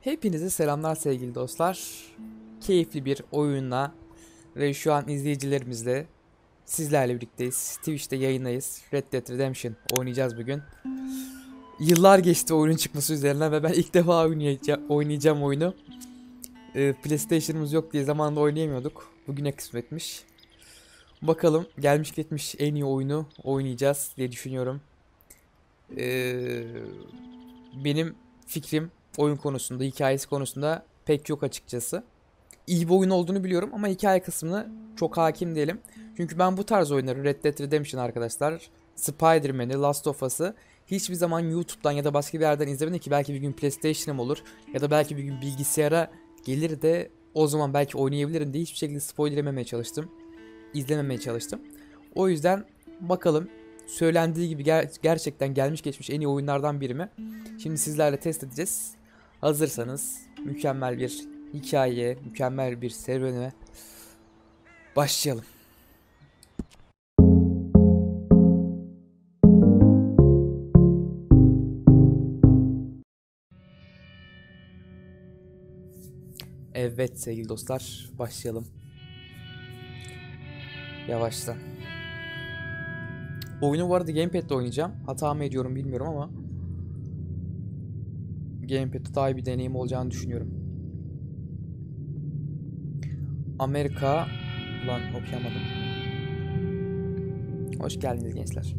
Hepinize selamlar sevgili dostlar. Keyifli bir oyunla ve şu an izleyicilerimizle sizlerle birlikteyiz. Twitch'te yayındayız. Red Dead Redemption oynayacağız bugün. Yıllar geçti oyunun çıkması üzerinden ve ben ilk defa oynayacağım oyunu. PlayStation'ımız yok diye zamanında oynayamıyorduk. Bugüne kısmetmiş. Bakalım gelmiş geçmiş en iyi oyunu oynayacağız diye düşünüyorum. Benim fikrim oyun konusunda, hikayesi konusunda pek yok açıkçası. İyi bir oyun olduğunu biliyorum ama hikaye kısmını çok hakim değilim. Çünkü ben bu tarz oyunları Red Dead Redemption arkadaşlar, Spider-Man'i, Last of Us'ı hiçbir zaman YouTube'dan ya da başka bir yerden izlemedim ki belki bir gün PlayStation'ım olur ya da belki bir gün bilgisayara gelir de o zaman belki oynayabilirim diye hiçbir şekilde spoiler yememeye çalıştım. İzlememeye çalıştım. O yüzden bakalım söylendiği gibi gerçekten gelmiş geçmiş en iyi oyunlardan biri mi? Şimdi sizlerle test edeceğiz. Hazırsanız mükemmel bir hikayeye, mükemmel bir serüvene başlayalım. Evet sevgili dostlar, başlayalım. Yavaştan. Oyunu bu arada Gamepad'de oynayacağım. Hata mı ediyorum bilmiyorum ama Gamepad'de daha iyi bir deneyim olacağını düşünüyorum. Amerika... Ulan okuyamadım. Hoş geldiniz gençler.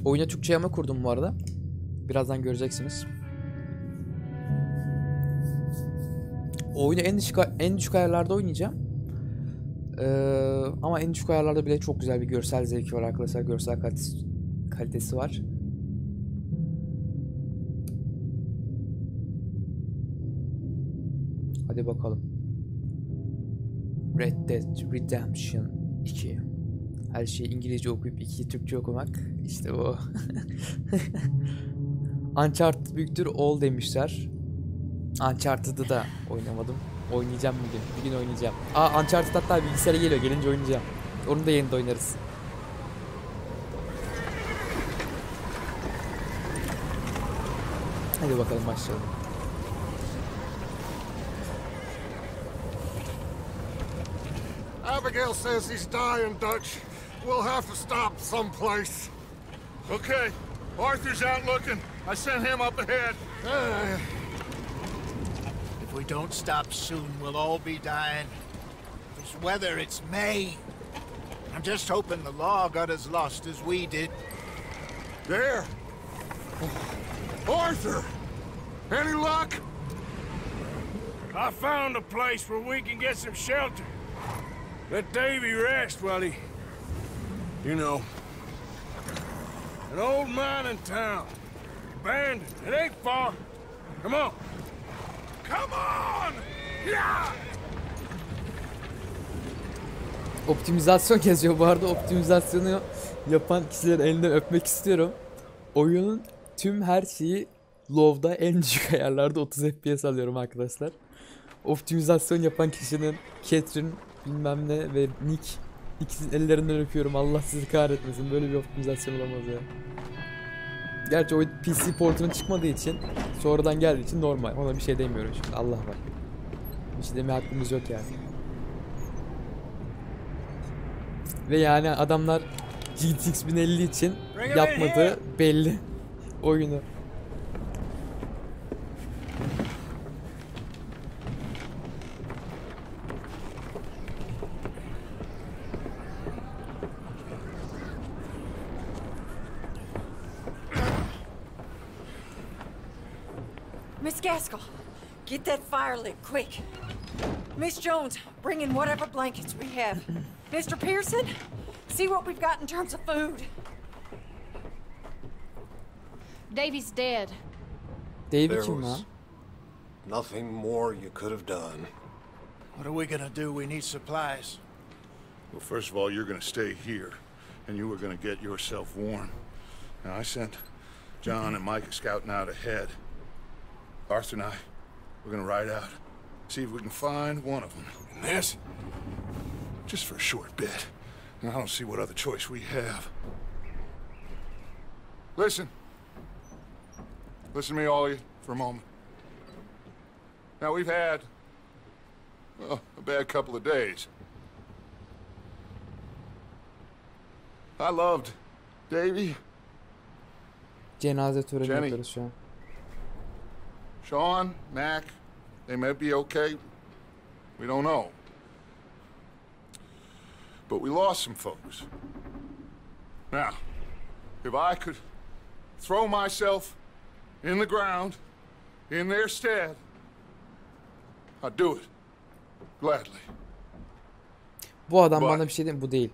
Oyuna Türkçe yama kurdum bu arada. Birazdan göreceksiniz. Oyunu en düşük ayarlarda oynayacağım. Ama en düşük ayarlarda bile çok güzel bir görsel zevki var arkadaşlar. Görsel kalitesi var. Hadi bakalım. Red Dead Redemption 2. Her şeyi İngilizce okuyup 2'yi Türkçe okumak. İşte bu. Uncharted büyüktür all demişler. Uncharted'ı da oynamadım. Oynayacağım bugün. Bir gün oynayacağım. Uncharted hatta bilgisayara geliyor. Gelince oynayacağım. Onu da yayında oynarız. Hadi bakalım başlayalım. Abigail says he's dying, Dutch. We'll have to stop someplace. Okay. Arthur's out looking. I sent him up ahead. If we don't stop soon, we'll all be dying. This weather, it's May. I'm just hoping the law got as lost as we did. There. Arthur! Any luck? I found a place where we can get some shelter. Let Davy rest while he... You know. An old mining town. Abandoned. It ain't far. Come on. Come on! Yeah! Optimizasyon yazıyor bu arada. Optimizasyonu yapan kişilerin elinden öpmek istiyorum. Oyunun tüm her şeyi low'da en düşük ayarlarda 30 FPS alıyorum arkadaşlar. Optimizasyon yapan kişinin Catherine bilmem ne ve Nick ikisinin ellerinden öpüyorum. Allah sizi kahretmesin. Böyle bir optimizasyon olamaz ya. Gerçi o PC portunun çıkmadığı için sonradan geldiği için normal. Ona bir şey demiyorum şimdi. Allah var. Bir şey demeye hakkımız yok yani. Ve yani adamlar GTX 1050 için yapmadığı belli oyunu. Miss Gaskell, get that fire lit quick. Miss Jones, bring in whatever blankets we have. Mr. Pearson, see what we've got in terms of food. Davy's dead. Davey There kim lan? was nothing more you could have done. What are we gonna do? We need supplies. Well, first of all, you're gonna stay here, and you were gonna get yourself warm. Now, I sent John and Micah scouting out ahead. Arthur and I, we're gonna ride out, See if we can find one of them. And this? Just for a short bit. And I don't see what other choice we have. Listen. Listen to me, all of you, for a moment. Now, we've had, well, a bad couple of days. I loved Davy, Cenaze töreni Jenny. yapıyoruz şu an. Sean, Mac. They may be okay. We don't know. But we lost some folks. Now, if I could throw myself in the ground in their stead, I'd do it. Gladly. Bu adam Bak. bana bir şey diyeyim, bu değil.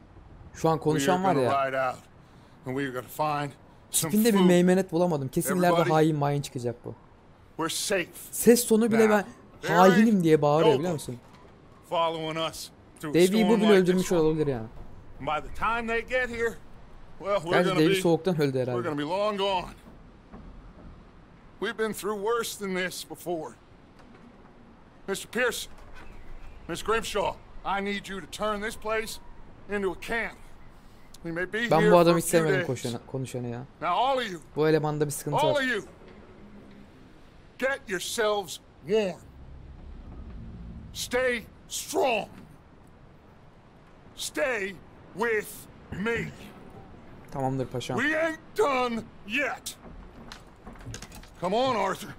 Şu an We're konuşan var gonna ya. ride out, and we're gonna find some Tipinde bir food. meymenet bulamadım. Kesin ileride Everybody- hain mayin çıkacak bu. We're safe. Ses tonu bile ben Now, hainim diye bağırıyor Nobody biliyor musun? Following us through a Davy'yi bu storm bile like öldürmüş this one. olabilir yani. By the time they get here, well, we're Gerçi gonna Davy be soğuktan öldü we're herhalde. gonna be long gone. We've been through worse than this before. Mr. Pearson, Miss Grimshaw, I need you to turn this place into a camp. We may be Ben here bu for adamı a hiç few sevmedim days. konuşanı ya. Now, all of you, Bu elemanda bir sıkıntı all var. of you, get yourselves warm. Stay strong. Stay with me. Tamamdır paşam. We ain't done yet. Come on, Arthur.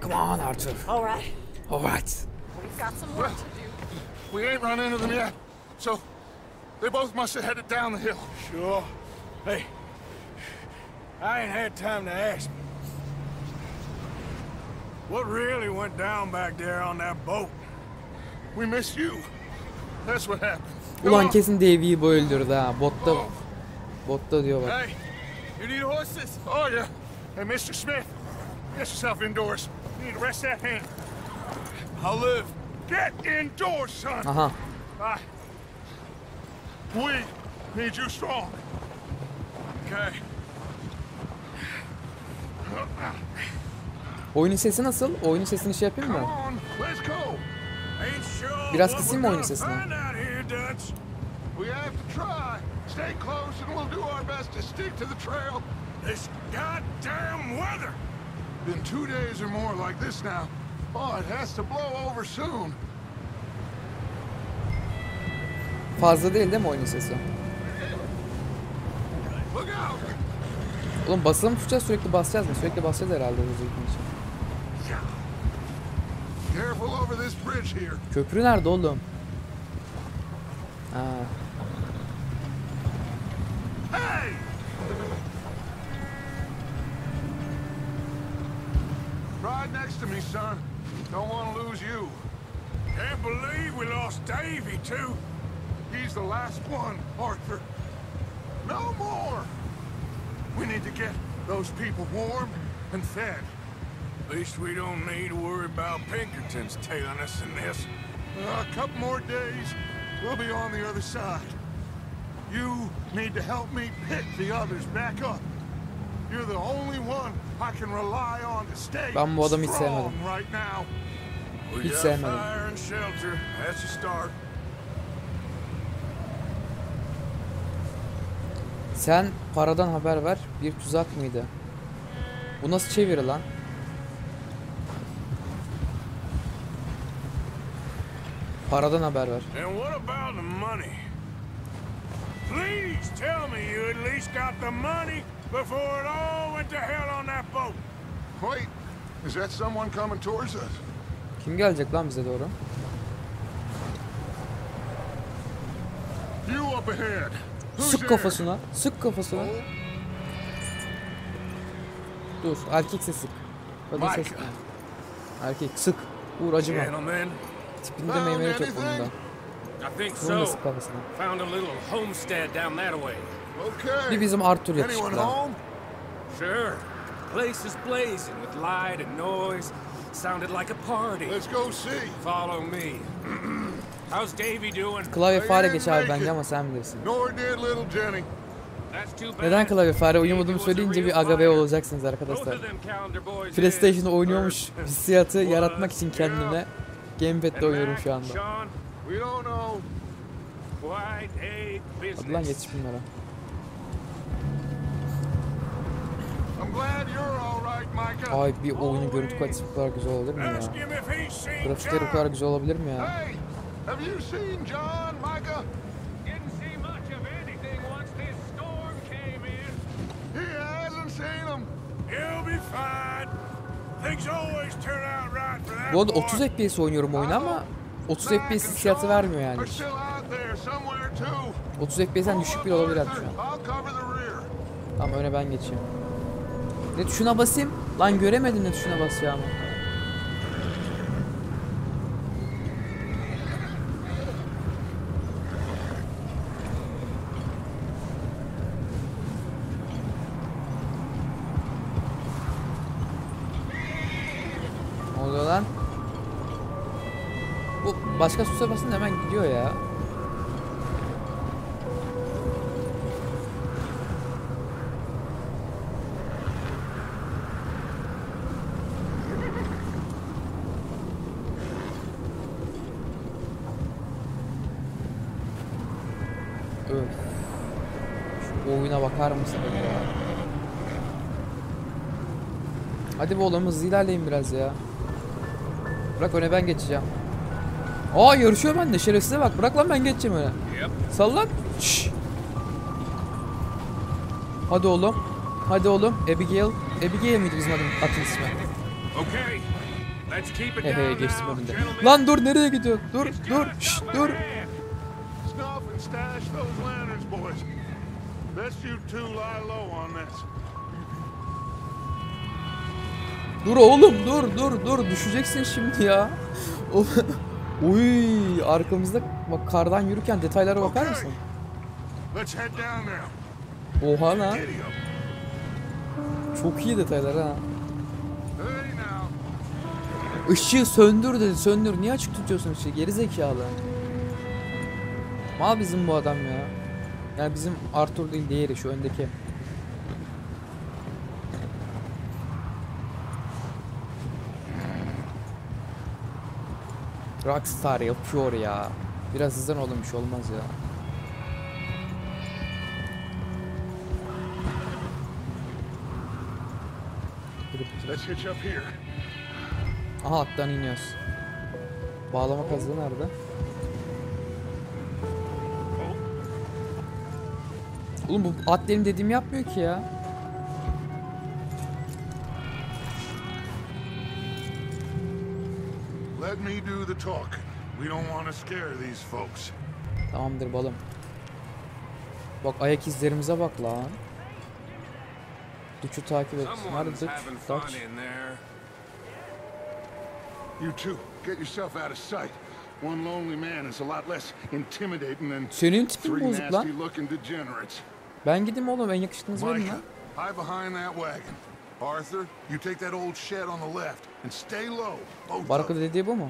Come on Arthur. All right. Alright. We've got some work to do. We ain't run into them yet, so they both must have headed down the hill. Sure. Hey, I ain't had time to ask. What really went down back there on that boat? We missed you. That's what happened. Come Ulan on. kesin Davy'yi bu öldürdü ha. Botta diyor bak. Hey, you need horses? Oh, yeah. Hey, Mr. Smith, get yourself indoors. You need to rest that hand. I'll live. Get indoors, son. Aha. We need you strong. Okay. Oyunun sesi nasıl? Oyunun sesini şey yapayım Come mı? on, let's go. Ain't sure Biraz what kısayım we're mı oyunun gonna sesini? find out here, Dutch. We have to try. Stay close and we'll do our best to stick to the trail. This goddamn weather. Been 2 days or more like this now. Oh, it has to blow over soon. Fazla değil mi oyunun sesi? Look out! Oğlum basılı mı tutacağız, sürekli basacağız mı? Sürekli basacağız herhalde hızlı gitmek için. Careful over this bridge here. Köprü nerede oğlum? Ha. Hey! Ride next to me, son. Don't want to lose you. Can't believe we lost Davy, too. He's the last one, Arthur. No more! We need to get those people warm and fed. At least we don't need to worry about Pinkertons tailing us in this. A couple more days, we'll be on the other side. You need to help me pick the others back up. You're the only one I can rely on to stay Ben bu adamı hiç strong sevmedim. right now. We Hiç got sevmedim. fire and shelter. That's a start. Sen paradan haber ver. Bir tuzak mıydı? Bu nasıl çeviri lan? Paradan haber ver. And what about the money? Please tell me you at least got the money before it all went to hell on that boat. Wait, is that someone coming towards us? Kim gelecek lan bize doğru? You up ahead. Who's Sık there? kafasına. Sık kafasına. Dur. Erkekse sık. Kadın ses. Mike. Erkek sık. Vur acıma. Gentlemen, Tipinde meymenet yok bunun da. I think Vurma so. sık kafasına. Found a little homestead down that way. Okay. Bir bizim Arthur Anyone yakışıklı. home? Sure. Place is blazing with light and noise. Sounded like a party. Let's go see. Follow me. How's Davy doing? Klavye fare I geç didn't abi make bence it. ama sen bilirsin. Nor did little Jenny. That's too bad. Neden klavye fare uyumadığımı Davy was a söyleyince real bir agabe fighter. olacaksınız Both arkadaşlar. of them calendar boys PlayStation'da is. oynuyormuş hissiyatı yaratmak için kendime Gamepad'de oynuyorum şu anda. Sean, We don't know. quite a Hadi lan business. yetiş bunlara. I'm glad you're all right, Micah. Ay bir oyunun görüntü kalitesi bu kadar güzel olabilir mi ya? Ask him if he's seen Grafikleri bu kadar John. güzel olabilir mi ya? Hey, have you seen John, Micah? Didn't see much of anything once this storm came in. He hasn't seen him. He'll be fine. Things always turn out right for that Bu arada boy. 30 FPS oynuyorum oyunu ama 30 FPS hissiyatı vermiyor yani. Are still out there somewhere too. 30 FPS'den düşük bir olabilir artık şu an. I'll cover the rear. Tamam öne ben geçeyim. Ne tuşuna basayım? Lan göremedim ne tuşuna basacağımı. Ne oluyor lan? Bu başka tuşa basınca hemen gidiyor ya. Öf. Şu oyuna bakar mısın ya? Hadi be oğlum hızlı ilerleyin biraz ya. Bırak öne ben geçeceğim. Aa yarışıyor bende şerefsize bak. Bırak lan ben geçeceğim öne. Sal lan. Şşş. Hadi oğlum. Hadi oğlum. Abigail. Abigail miydi bizim atın ismi? Okay, let's keep it He he down geçtim now, önünde. gentlemen. Lan dur nereye gidiyor? Dur It's dur. gonna Şşş come dur. right in. Snuff and stash those lanterns, boys. Best you two lie low on this. Dur oğlum dur düşeceksin şimdi ya. Uy arkamızda bak kardan yürürken detaylara bakar mısın? Let's head down now. Oha lan. Giddy up. Çok iyi detaylar ha. Hey now. Işığı söndür dedi söndür. Niye açık tutuyorsun ışığı? Geri zekalı. Mal bizim bu adam ya. Yani bizim Arthur değil diğeri şu öndeki. Rockstar yapıyor ya. Biraz hızlan oğlum bir şey olmaz ya. Let's hitch up here. Aha attan iniyoruz. Bağlama kazığı nerede? Oğlum bu at benim dediğimi yapmıyor ki ya. Let me do the talking. We don't want to scare these folks. Tamamdır balım. Bak ayak izlerimize bak lan. Duç'u takip et. Nerede Someone's Duç? having fun Kaç? in there. You two, get yourself out of sight. One lonely man is a lot less intimidating than Senin tipin three bozuk lan. nasty-looking degenerates. Ben gideyim oğlum en yakışıklınızı verin Micah, lan. hide behind that wagon. Arthur, you take that old shed on the left and stay low. Both of Barkada you. dediği bu mu?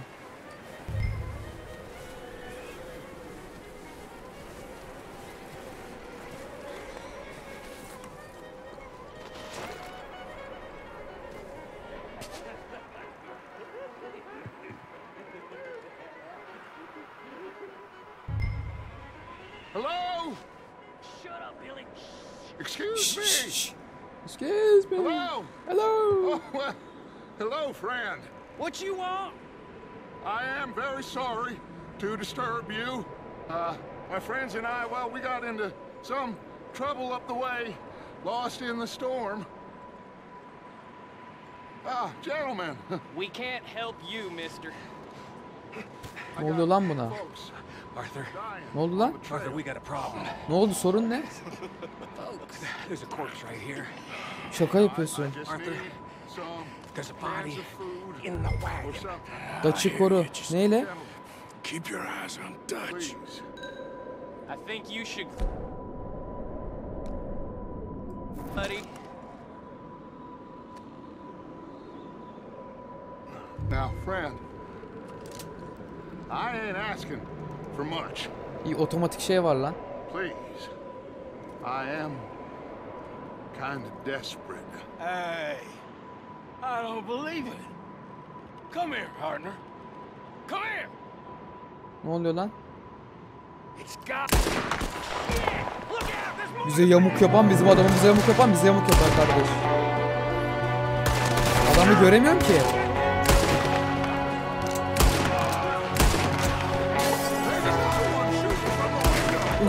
Hello? Shut up, Billy. Excuse me. Excuse me. Hello? Hello. Oh, well, hello, friend. What you want? I am very sorry to disturb you. My friends and I, well, we got into some trouble up the way, lost in the storm. Ah, gentlemen. We can't help you, mister. Ne oluyor lan buna? Folks, Arthur, dying. Ne oldu lan? Arthur, we got a problem. Ne oldu sorun ne? There's a corpse right here. Şaka yapıyorsun. I just Arthur, need some there's a cans body of food in the or wagon. something. Daç'ı koru. Neyle? Gentlemen, Keep your eyes on Dutch. please. I think you should... Buddy, Now, friend, I ain't asking for much. İyi otomatik şey var lan. Please, I am kind of desperate. Hey, I don't believe it. Come here, partner. Come here. Ne oluyor lan? It's got. Yeah, look out. There's more. Bize yamuk yapan bizim adamı, bize yamuk yapan bize yamuk yapar kardeş. Adamı göremiyorum ki.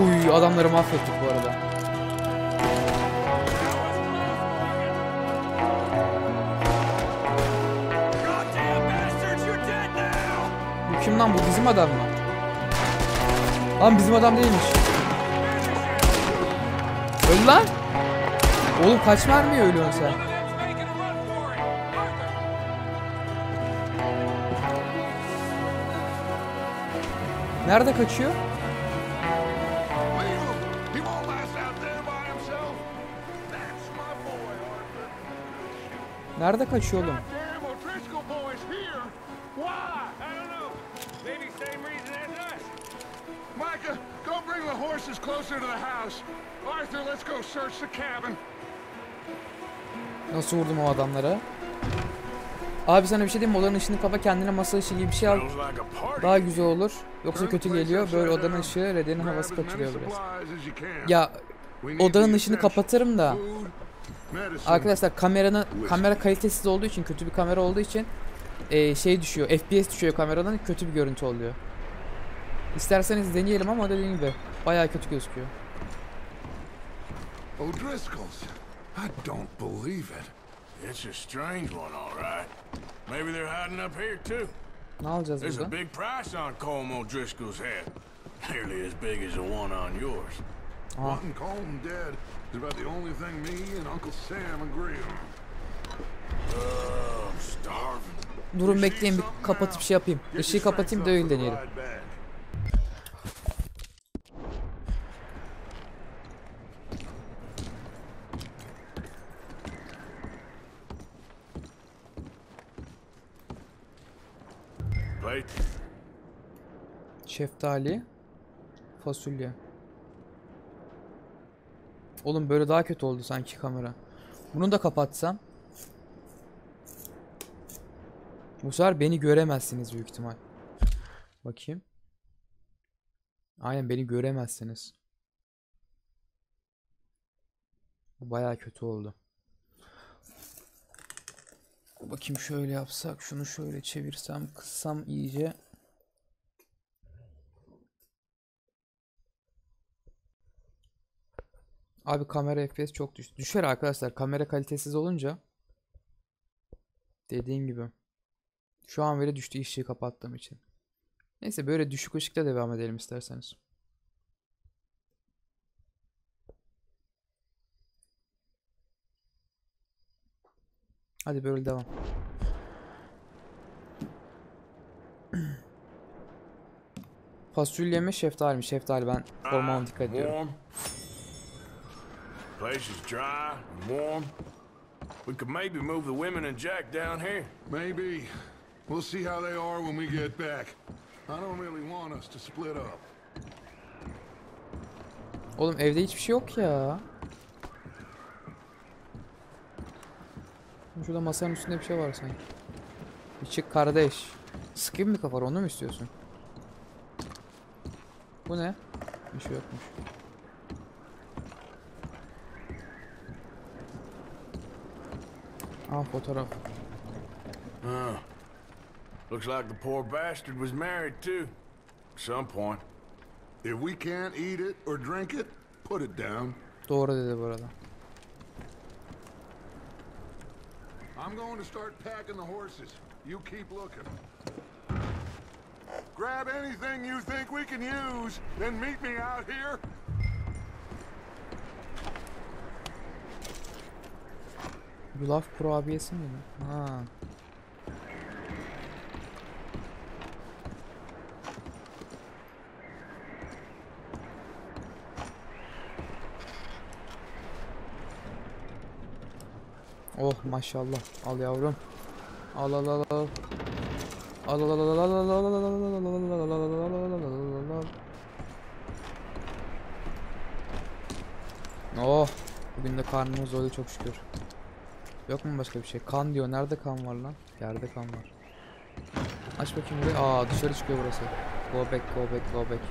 Uy, adamları mahvettik bu arada. Bu kim lan, bu bizim adam mı? Lan bizim adam değilmiş. Öl lan. Oğlum kaç mermiye ölüyorsun sen? Nerede kaçıyor? He won't last out there by himself. That's my boy, Arthur. Nerede kaçıyor oğlum? Damn O'Driscoll boys here. Why? I don't know. Maybe same reason as us. Micah, go bring the horses closer to the house. Arthur, let's go search the cabin. Nasıl vurdum o adamlara? Abi sana bir şey diyeyim mi? Odanın ışığını kapa, kendine masa ışığı gibi bir şey al. Smells like a party. Daha güzel olur. Yoksa kötü geliyor. Böyle odanın ışığı Red'in havası kaçırıyor biraz. Ya odanın ışığını kapatırım da. Arkadaşlar kamera kalitesiz olduğu için, kötü bir kamera olduğu için şey düşüyor. FPS düşüyor kameradan, kötü bir görüntü oluyor. İsterseniz deneyelim ama dediğim gibi bayağı kötü gözüküyor. O'Driscoll's. I don't believe it. It's a strange one, all right. Maybe they're hiding up here too. Ne alacağız There's a burada? big price on Colm O'Driscoll's head. Nearly as big as the one on yours. Wanting Colm dead is about the only thing me and Uncle Sam agree on. I'm starving. Durun bekleyin, bir kapatıp şey yapayım. Işığı kapatayım da öyle deneyelim. Plate. Şeftali, fasulye. Oğlum böyle daha kötü oldu sanki kamera. Bunu da kapatsam. Bu sefer beni göremezsiniz büyük ihtimal. Bakayım. Aynen, beni göremezsiniz. Bu bayağı kötü oldu. Bakayım, şöyle yapsak, şunu şöyle çevirsem, kıssam iyice. Abi kamera FPS çok düştü. Düşer arkadaşlar, kamera kalitesiz olunca. Dediğim gibi. Şu an böyle düştü ışığı kapattığım için. Neyse, böyle düşük ışıkta devam edelim isterseniz. Hadi böyle devam. Fasulye mi, şeftali mi? Şeftali, ben formama dikkat ediyorum. Warm. Place is dry and warm. We could maybe move the women and Jack down here. Maybe. We'll see how they are when we get back. I don't really want us to split up. Oğlum evde hiçbir şey yok ya. Şurada masanın üstünde bir şey var sanki. Bir çık kardeş. Sıkayım mı kafana, onu mu istiyorsun? Bu ne? Bir şey yokmuş. Aa, fotoğraf. Looks like the poor bastard was married too. At some point. If we can't eat it or drink it, put it down. Doğru dedi bu arada. I'm going to start packing the horses. You keep looking. Grab anything you think we can use, then meet me out here. Yulaf kurabiyesi mi? Ha. Oh maşallah. Al yavrum. Al al al al. Al al al al al al al al al. Oh, bugün de karnımız doydu çok şükür. Yok mu başka bir şey? Kan diyor. Nerede kan var lan? Yerde kan var. Aç bakayım burayı. Aa, dışarı çıkıyor burası. Go back, go back, go back.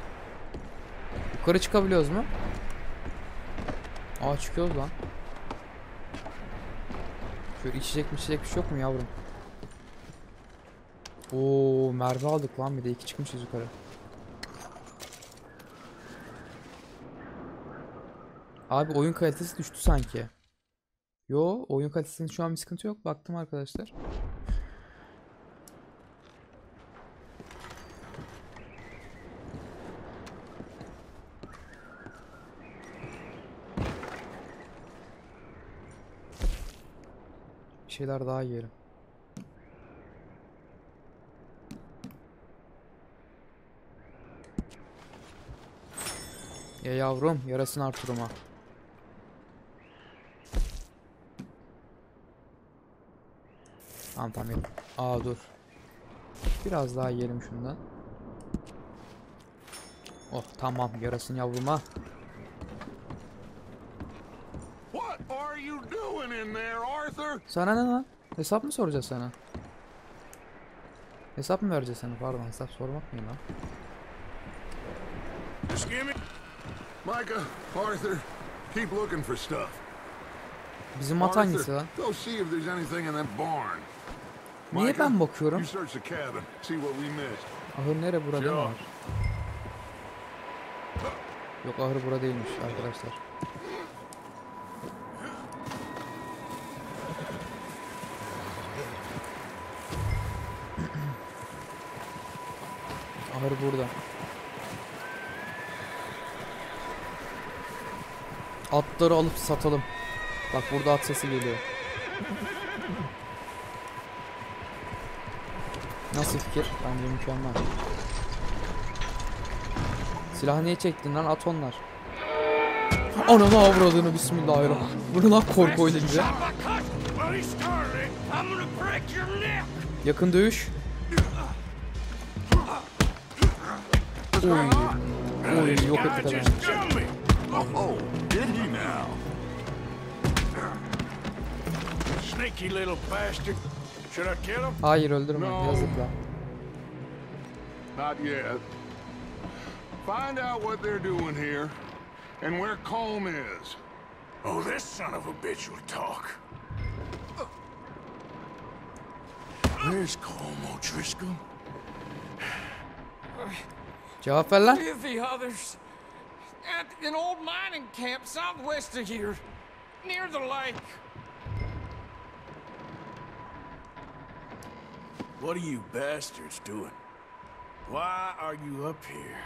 Yukarı çıkabiliyoruz mu? Aa, çıkıyoruz lan. Şöyle içecek bir şey yok mu yavrum? Oo, mermi aldık lan, bir de 2 çıkmışız yukarı. Abi oyun kalitesi düştü sanki. Yo, oyun kalitesinin şu an bir sıkıntı yok. Baktım arkadaşlar. Bir şeyler daha yiyelim. Ya yavrum, yarasın Artur'uma. Tamam tamam, yedim. Aa, dur. Biraz daha yiyelim şundan. Oh tamam, yarasın yavruma. What are you doing in there, Arthur? Sana ne lan? Hesap mı soracağız sana? Hesap mı vereceğiz sana? Pardon, hesap sormak mı lan? Just give me... Micah, Arthur, keep looking for stuff. Bizim at hangisi lan? Go see if there's anything in that barn. Niye Micah, ben bakıyorum? you search the cabin, see what we missed. Ahır nere, burada değil mi? Joe. Yok, ahır burada değilmiş arkadaşlar. Ahır burada. Atları alıp satalım. Bak, burada at sesi geliyor. Nasıl fikir? Bence mükemmel. Silahı niye çektin lan? At onlar. Ananı avradını, bismillahirrahmanirrahim. Bunu lan korku oyunu gibi. Yakın dövüş. Oy. Oy, yok ettik adamı. Oh, did he now? Sneaky little bastard. Should I kill him? Hayır, öldürme. No. Yazık lan. Not yet. Find out what they're doing here and where Colm is. Oh, this son of a bitch will talk. Where's Colm O'Driscoll? Cevap ver lan. With the others. At an old mining camp southwest of here. Near the lake. What are you bastards doing? Why are you up here?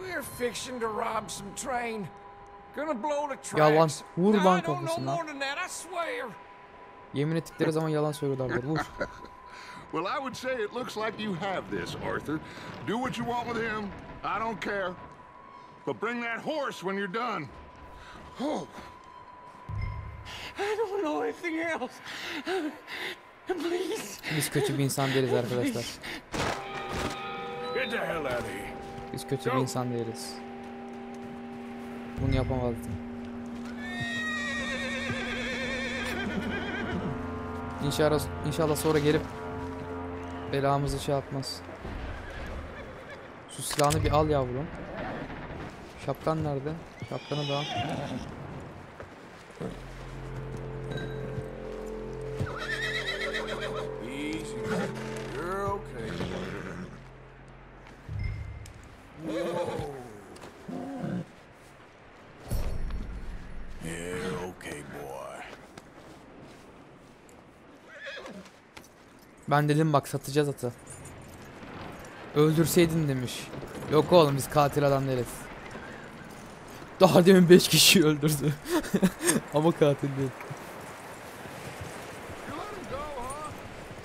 We're fixing to rob some train. Gonna blow the tracks. Yalan. Vur Now, lan I don't know kafasına. more than that, I swear. Yemin ettikleri zaman yalan söylüyorlardır. Vur. Well, I would say it looks like you have this, Arthur. Do what you want with him. I don't care. But bring that horse when you're done. Oh. I don't know anything else. Please. Biz kötü bir insan değiliz arkadaşlar. Get the hell out of here. Biz kötü bir insan değiliz. Bunu yapamazdım. İnşallah sonra gelip belamızı şey yapmaz. Şu silahını bir al yavrum. Şapkan nerede? Şapkanı da al. Easy. You're okay. Whoa. Yeah, okay, boy. Ben dedim bak, satacağız atı. Öldürseydin demiş. Yok oğlum, biz katil adam değiliz. Daha demin 5 kişiyi öldürdü. Ama katil değil. You let him go, huh?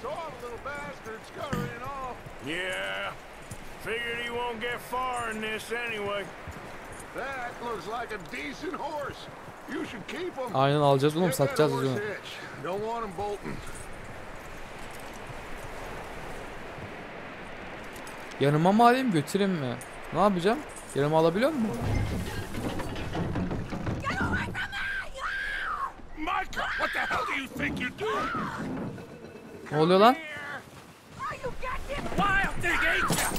Saw the little bastard scurrying off. Yeah. Figured he won't get far in this anyway. That looks like a decent horse. You should keep him. Aynen, alacağız oğlum, Get that satacağız horse onu. hitched. Don't want him bolting. Yanıma mı alayım, götüreyim mi? Ne yapacağım? Yanıma alabiliyor muyum? Micah, what the hell do you think you're doing? Ne oluyor lan? Oh, you got fucking wild thing, ain't ya?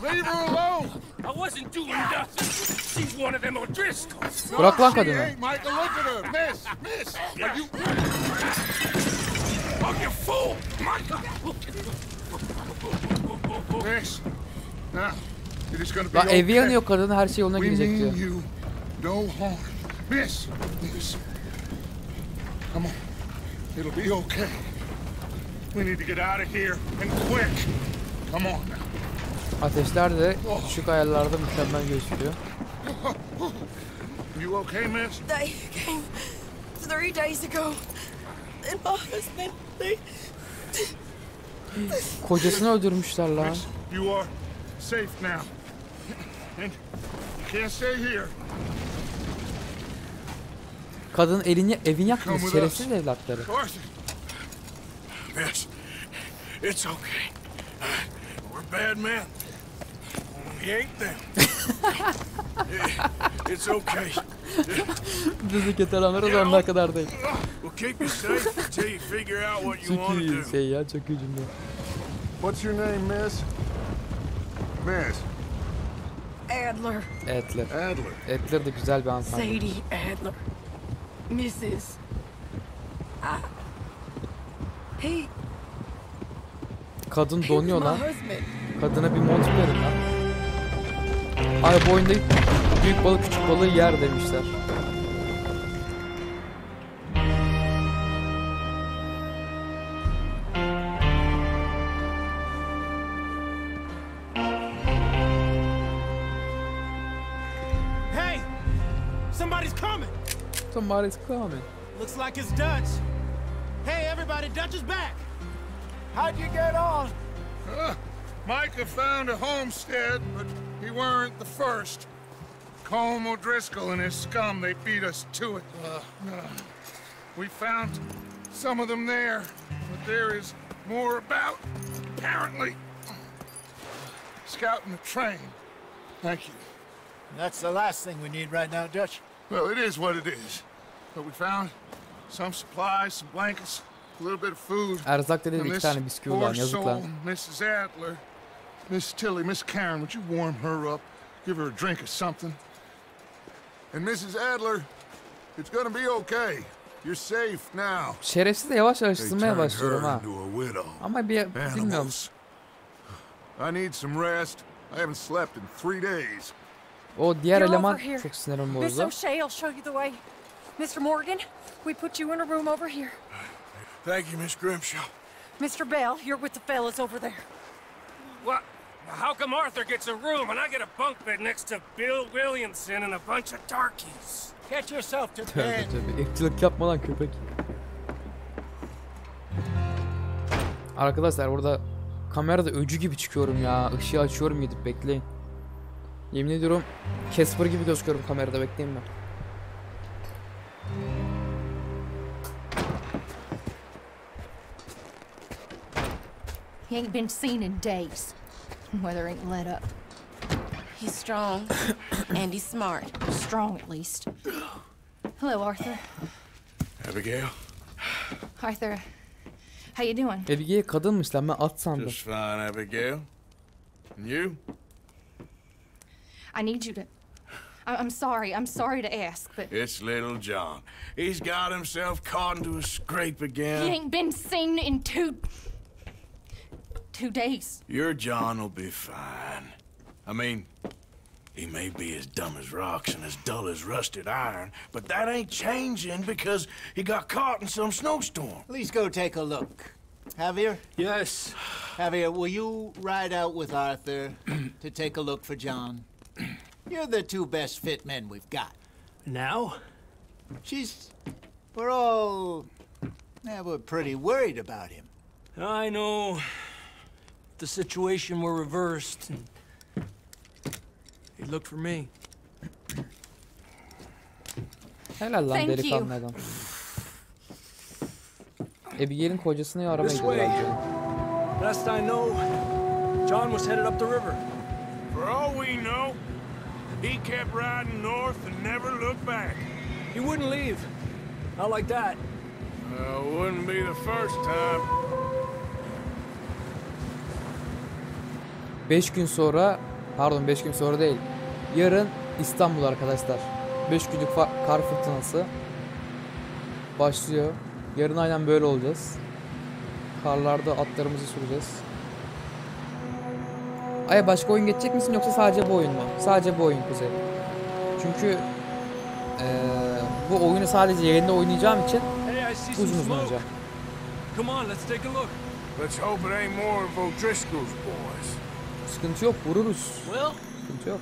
Leave her alone! I wasn't doing nothing. She's one of them O'Driscolls. Bırak lan She kadını. ain't, Michael. Look at her. Miss! Are you... Oh, you fool! Michael! Miss, now, it is gonna be Lan evi okay. yanıyor, kadın her şey yoluna We girecek diyor. mean you no harm. Miss, come on. It'll be okay. We need to get out of here and quick. Come on now. Ateşler de küçük ayarlarda mükemmel gözüküyor. You okay, miss? They came 3 days ago. And my husband, they... Kocasını öldürmüşler lan. Miss, you are safe now. And you can't stay here. Kadın evini yakmış, şerefsiz evlatları. Arthur. Miss, it's okay. We're bad men. We ain't them. It's okay. Bizi kötülenler o zamanlar kadar değil. We'll keep you safe until you figure out what you Çok want to iyi do. şey ya, çok iyi cümle. What's your name, miss? Miss. Adler. Etler. Adler. Etler de güzel bir hanımefendi. Sadie Adler. Mrs. He... Kadın donuyor my lan. husband. Kadına bir mont verin lan. Ay boyunda büyük balık küçük balığı yer demişler. Hey! Somebody's coming! Somebody's coming. Looks like it's Dutch. Hey, everybody, Dutch is back! How'd you get on? Micah found a homestead, but he weren't the first. Colm O'Driscoll and his scum, they beat us to it. We found some of them there, but there is more about, apparently. Scouting the train. Thank you. That's the last thing we need right now, Dutch. Well, it is what it is. But we found some supplies, some blankets, a little bit of food. Erzak dedi And 2 this tane bisküvi poor lan, yazık soul, lan. Mrs. Adler, Miss Tilly, Miss Karen, would you warm her up? Give her a drink or something? And Mrs. Adler, it's gonna be okay. You're safe now. Şerefsiz de yavaş yavaş They ısınmaya turned başlıyorum her ha. into a widow. Ama bilmiyorum. Animals. I need some rest. I haven't slept in 3 days. O diğer You're eleman over here. çok sinirimi Miss bozdu. O'Shea will show you the way. Mr. Morgan, we put you in a room over here. Thank you, Miss Grimshaw. Mr. Bell, you're with the fellas over there. What? How come Arthur gets a room and I get a bunk bed next to Bill Williamson and a bunch of darkies? Get yourself to Tövbe bed. tövbe. Irkçılık yapma lan köpek. Arkadaşlar orada kamerada öcü gibi çıkıyorum ya. Işığı açıyorum, gidip bekleyin. Yemin ediyorum Casper gibi gözüküyorum kamerada, bekleyin ben. He ain't been seen in days. Weather ain't let up. He's strong. And he's smart. Strong, at least. Hello, Arthur. Abigail? Arthur, how you doing? Abigail kadınmış lan, ben at sandım. Just fine, Abigail. And you? I need you to... I'm sorry to ask, but... It's little John. He's got himself caught into a scrape again. He ain't been seen in 2 days. Your John will be fine. I mean, he may be as dumb as rocks and as dull as rusted iron, but that ain't changing because he got caught in some snowstorm. Please go take a look. Javier? Yes. Javier, will you ride out with Arthur to take a look for John? You're the 2 best fit men we've got. Now? We're all... Yeah, we're pretty worried about him. I know. If the situation were reversed, and he'd look for me. Helal lan Thank delikanlı you. adam. Abigail'in kocasını aramaya This gidiyor way. bence. Last I know, John was headed up the river. For all we know, he kept riding north and never looked back. He wouldn't leave. Not like that. Wouldn't be the first time. 5 gün sonra, pardon 5 gün sonra değil. Yarın İstanbul arkadaşlar. 5 günlük kar fırtınası başlıyor. Yarın aynen böyle olacağız. Karlarda atlarımızı süreceğiz. Ay başka oyun geçecek misin yoksa sadece bu oyun mu? Sadece bu oyun Kuzey. Çünkü bu oyunu sadece yayında oynayacağım için uzun oynayacağım. Come on, let's take a look. Let's hope it ain't more of O'Driscoll's boys. Sıkıntı yok, vururuz. Well, Sıkıntı yok.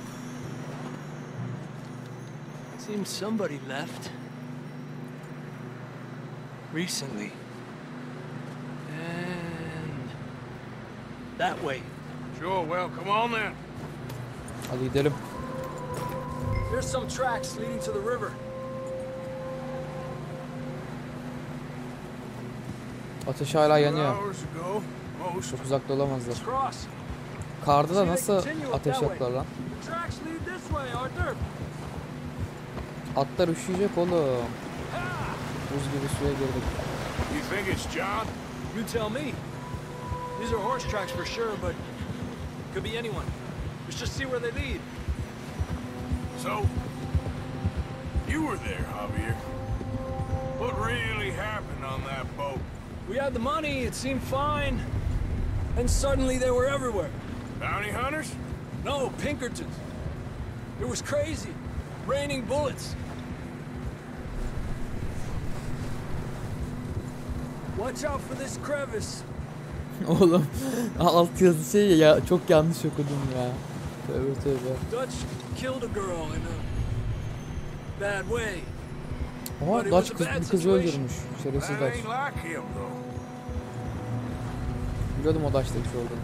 seems somebody left. Recently. And that way. Sure, well, come on then. Hadi gidelim. There's some tracks leading to the river. Ateş hala yanıyor. Hours ago, most. Çok uzakta olamazlar. Let's cross. Karda da nasıl ateş yaptılar lan? The tracks lead this way, Arthur. Atlar üşüyecek oğlum. Buz gibi suya girdik. You think it's John? You tell me. These are horse tracks for sure, but could be anyone. Let's just see where they lead. So, you were there, Javier. What really happened on that boat? We had the money, it seemed fine. And suddenly they were everywhere. Bounty hunters? No, Pinkertons. It was crazy. Raining bullets. Watch out for this crevice. Oğlum alt yazı şey ya çok yanlış okudum ya. Tövbe tövbe. Dutch killed a girl in a bad way. Oha Dutch bir kızı öldürmüş. Şerefsiz That Dutch. ain't like him, though. Biliyordum o Dutch'ta bir şey olduğunu.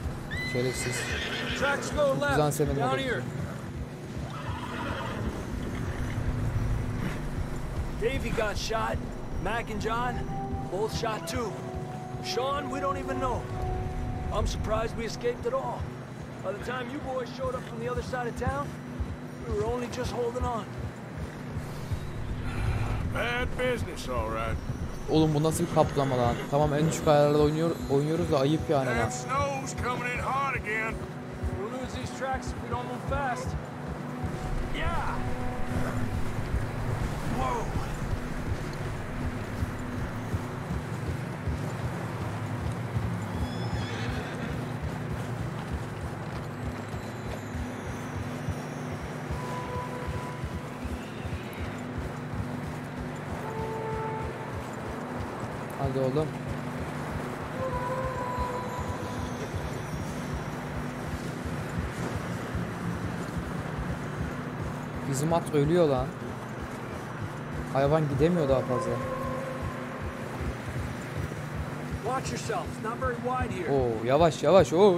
Şerefsiz. Tracks go Güzel left. sevindim. Down here. Davey got shot. Mac and John both shot too. Sean, we don't even know. I'm surprised we escaped at all. By the time you boys showed up from the other side of town, we were only just holding on. Bad business, all right. Oğlum bu nasıl bir kaplama lan? Tamam en düşük ayarlarda oynuyoruz da ayıp yani lan. Damn snow's coming in hard again. We'll lose these tracks if we don't move fast. Yeah! Whoa! Hadi oğlum. Bizim at ölüyor lan. Hayvan gidemiyor daha fazla. Watch yourself. It's not very wide here. Oo yavaş yavaş. Oo.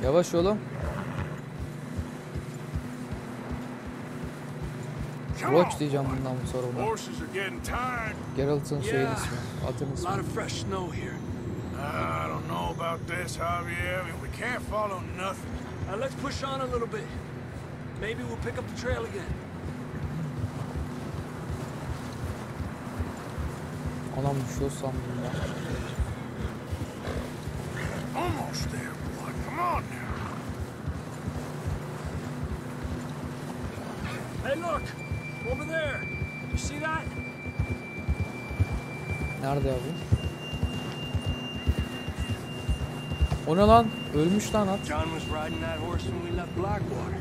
Yavaş oğlum. Roach diyeceğim bundan sonra buna. Horses are getting tired. Geralt'ın şeyin ismi. Atın A ismi. lot of fresh snow here. I don't know about this, Javier. I mean, we can't follow nothing. Let's push on a little bit. Maybe we'll pick up the trail again. Anam düşüyor sandım ya. Almost there, boy. Come on now. Hey, look! Over there! You see that? Nerede ya bu? O ne lan? Ölmüş lan at. John was riding that horse when we left Blackwater.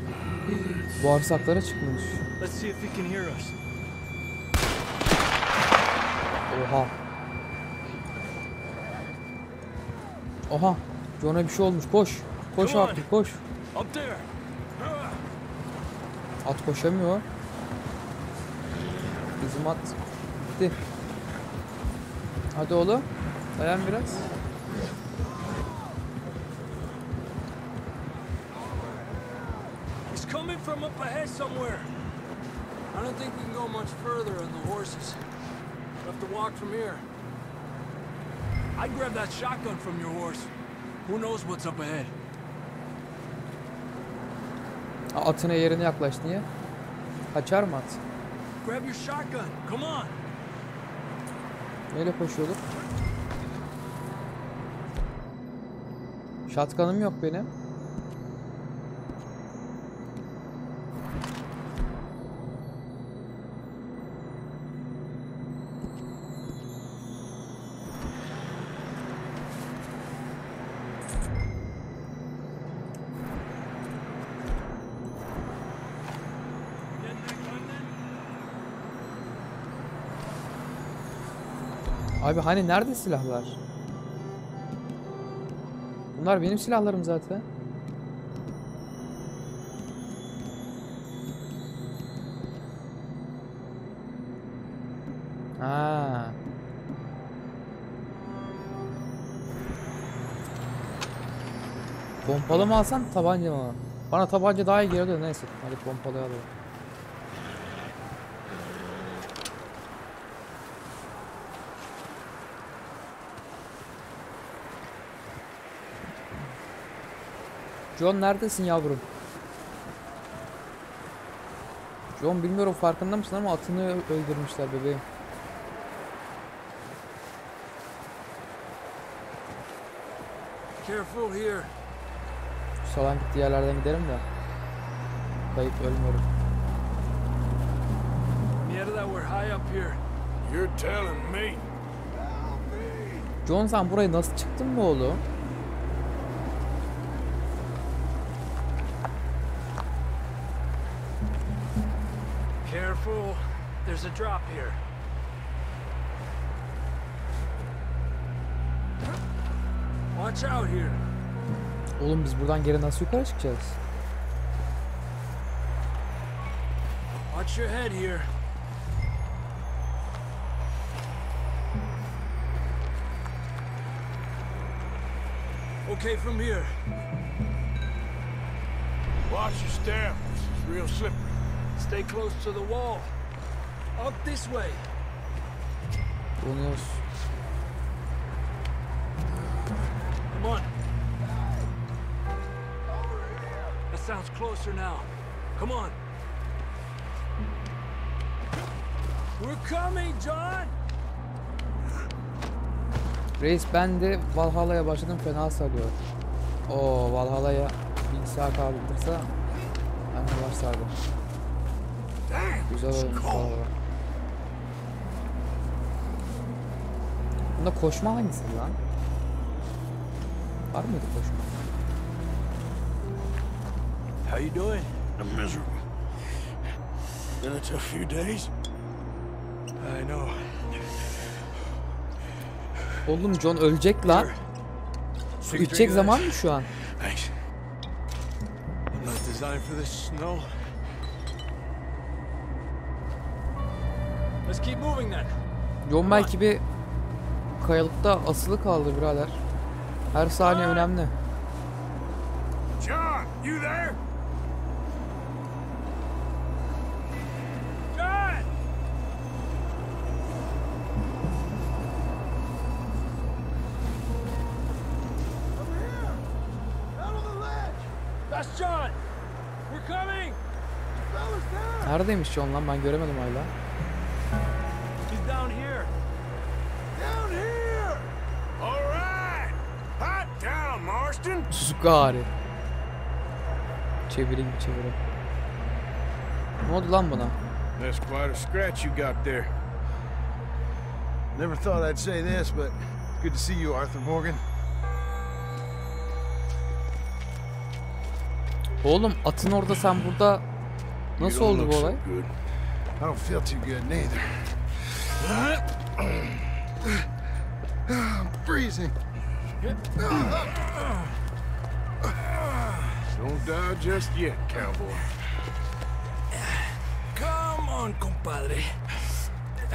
Bağırsaklara çıkmış. Let's see if he can hear us. Oha. Oha. John'a bir şey olmuş. Koş. Koş artık koş. Up there. At koşamıyor. Bizim at gitti. Hadi oğlum. Dayan biraz. He's coming from up ahead somewhere. I don't think we can go much further on the horses. We'll have to walk from here. I'd grab that shotgun from your horse. Who knows what's up ahead? Atına yerine yaklaş niye? Kaçar mı at? Grab your shotgun. Come on. Neyle koşuyorduk? Shotgun'ım yok benim. Abi hani nerede silahlar? Bunlar benim silahlarım zaten. Ha. Pompalı mı alsan tabanca mı? Bana tabanca daha iyi geliyor da neyse. Hadi pompalıyı alalım. John neredesin yavrum? John bilmiyorum farkında mısın ama atını öldürmüşler bebeğim. Careful here. Şu salon gittiği yerlerden giderim de. Kayıp ölmüyorum. Mierda, we're high up here. You're telling me. John sen buraya nasıl çıktın mı oğlum? Careful. There's a drop here. Watch out here. Oğlum biz buradan geri nasıl yukarı çıkacağız? Watch your head here. Okay, from here. Watch your step. This is real slippery. Stay close to the wall. Up this way. Donuyoruz. Come on. That sounds closer now. Come on. We're coming, John. Reis ben de Valhalla'ya başladım fena sarıyor. Oo Valhalla'ya bilgisayar kaldırsa ben de var sardım. Güzel olmuş Valhalla. Bunda koşma hangisi lan? Var mıydı koşma? How you doing? I'm miserable. Been a tough few days. I know. Oğlum John ölecek lan. Su içecek zaman mı şu an? Thanks. I'm not designed for this snow. Let's keep moving then. John belki bir kayalıkta asılı kaldı birader. Her saniye önemli. John, you there? John! That's John! We're coming! Neredeymiş John lan ben göremedim hala. He's down here. Down here! All right! Hot down, Marston! Susukari. Çeviri gibi çeviri. Ne oldu lan buna? That's quite a scratch you got there. Never thought I'd say this, but good to see you, Arthur Morgan. Oğlum atın orada sen burada nasıl oldu bu olay? I don't feel too good neither. I'm freezing. Don't die just yet, cowboy. Come on, compadre.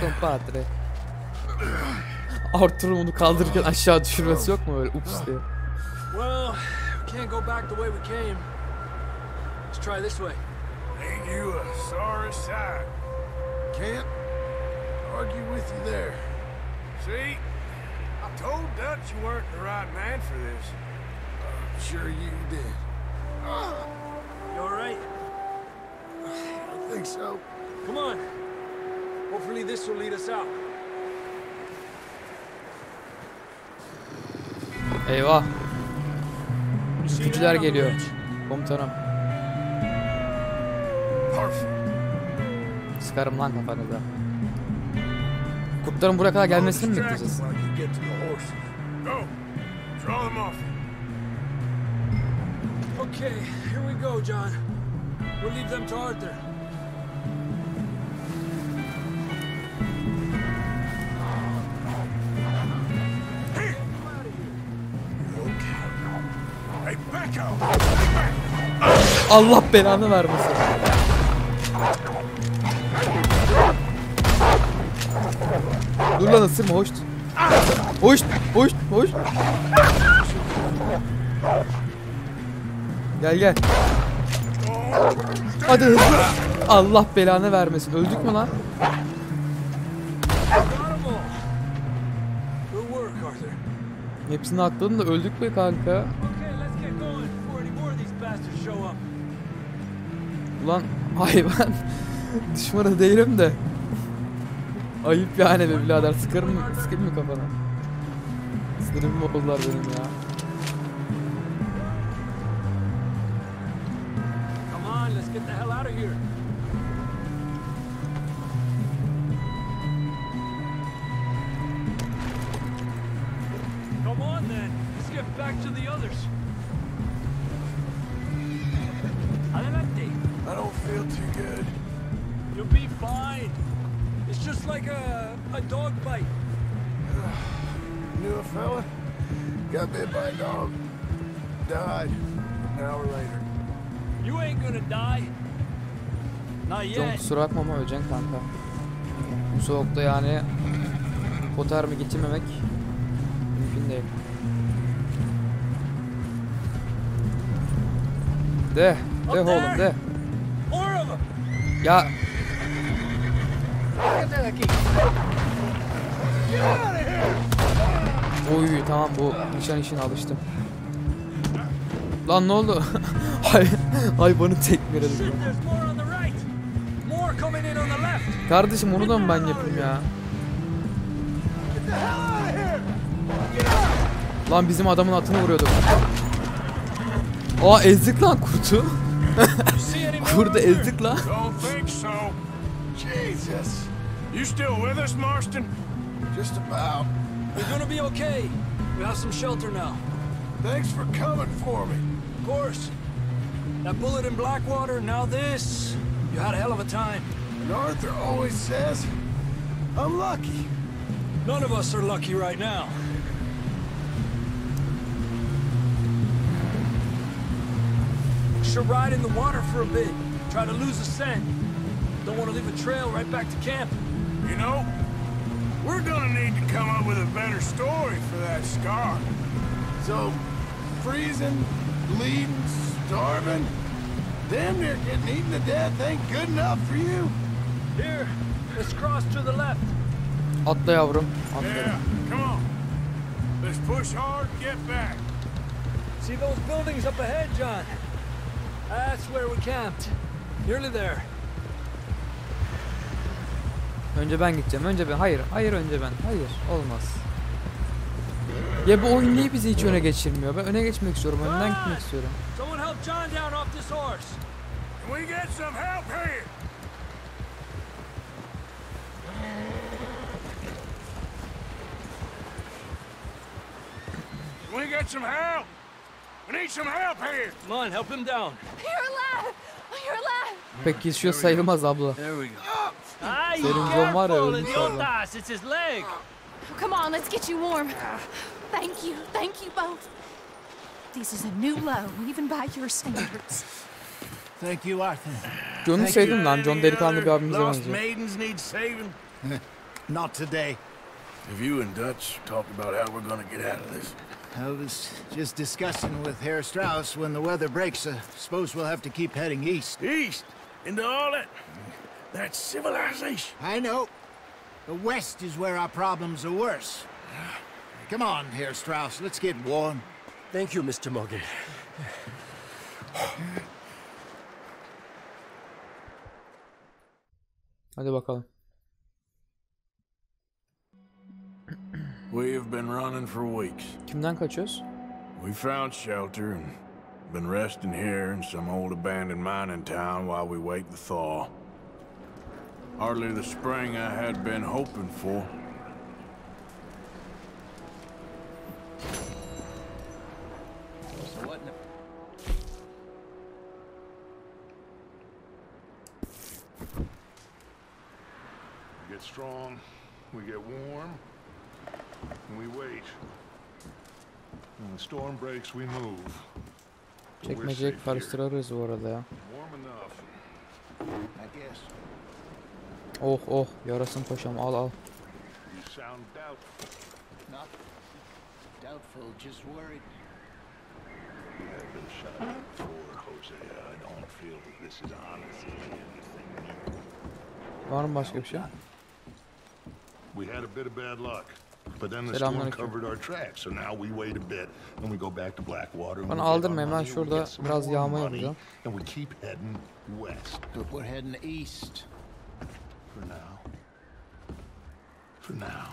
Compadre. Arthur'un onu kaldırırken aşağı düşürmesi yok mu öyle ups diye? Well, we can't go back the way we came. Let's try this way. Ain't you a sorry sight? Can't argue with you there. See? I told Dutch you weren't the right man for this. Sure you did. You all right? I think so. Come on. Hopefully this will lead us out. Eyvah. Ülkücüler geliyor. Komutanım. Sıkarım lan kafanıza. Kurtların buraya kadar gelmesini mi bekleyeceğiz? Okay, here we go, John. We'll leave them to Arthur. Allah belanı vermesin. Dur lan ısırma hoş. Hoş, hoş, hoş. Gel gel. Hadi hızlı. Allah belanı vermesin. Öldük mü lan? Hepsini atladın da öldük mü kanka? Ulan hayvan. Düşmanı değilim de. Ayıp yani be birader. Sıkarım mı kafana? Sinirim oldular benim ya. Come on, let's get the hell out of here. Come on then, let's get back to the others. Adelante. I don't feel too good. You'll be fine. It's just like a dog bite. Knew a fella? Got bit by a dog. Died an hour later. You ain't gonna die. Not John yet. kusura bakma ama öleceksin kanka. Bu soğukta yani hipotermi geçirmemek mümkün değil. De oğlum de. Ya oy tamam bu nişan işine alıştım. Lan ne oldu? Hayvanı tekmeledim. Kardeşim onu da mı ben yapayım ya? Lan bizim adamın atını vuruyorduk. Aa ezdik lan kurtu. Kurdu ezdik lan. Jesus. You still with us, Marston? Just about. We're gonna be okay. We have some shelter now. Thanks for coming for me. Of course. That bullet in Blackwater, now this. You had a hell of a time. And Arthur always says, I'm lucky. None of us are lucky right now. Should ride in the water for a bit. Try to lose the scent. Don't want to leave a trail right back to camp. You know, we're gonna need to come up with a better story for that scar. So, freezing, bleeding, starving, damn near getting eaten to death ain't good enough for you? Here, let's cross to the left. Atla yavrum. Atla. Yeah, come on. Let's push hard and get back. See those buildings up ahead, John? That's where we camped. Nearly there. Önce ben gideceğim. Önce ben. Hayır. Hayır önce ben. Hayır. Olmaz. Ya bu oyun niye bizi hiç öne geçirmiyor? Ben öne geçmek istiyorum. Önden gitmek istiyorum. Someone help John down off this horse. Can we get some help here? Can we get some help? We need some help here. Come on, help him down. You're alive! You're alive! Pek yaşıyor sayılmaz abla. There we go. Senin John var ya ölmüş abla. It's his leg. Come on, let's get you warm. Thank you both. This is a new low, even by your standards. Thank you, Arthur. John'u sevdim lan. John delikanlı bir abimize Lost benziyor. maidens need saving. Not today. Have you and Dutch talked about how we're gonna get out of this? I was just discussing with Herr Strauss when the weather breaks. Suppose we'll have to keep heading east. East? Into all that civilization. I know. The west is where our problems are worse. Come on, Herr Strauss, let's get warm. Thank you, Mr. Morgan. Hadi bakalım. We have been running for weeks. Kimden kaçıyoruz? We found shelter and Been resting here in some old abandoned mining town while we wait the thaw. Hardly the spring I had been hoping for. So what? We get strong, we get warm, and we wait. When the storm breaks, we move. But we're safe Çekmecek here. karıştırırız bu arada ya. Warm enough, I guess. Oh oh yarasın paşam al al. You sound doubtful. Not doubtful, just worried. You have been shot before, Hosea. I don't feel that this is honestly anything new. Var mı başka bir şey? We had a bit of bad luck, but then the storm Selamünaleyküm. covered our tracks, so now we wait a bit, and we go back to Blackwater. and Bana we get our aldırmayın, ben money, we şurada get some biraz more yağma money, yapacağım. and we keep heading west. But we're heading east. For now. For now.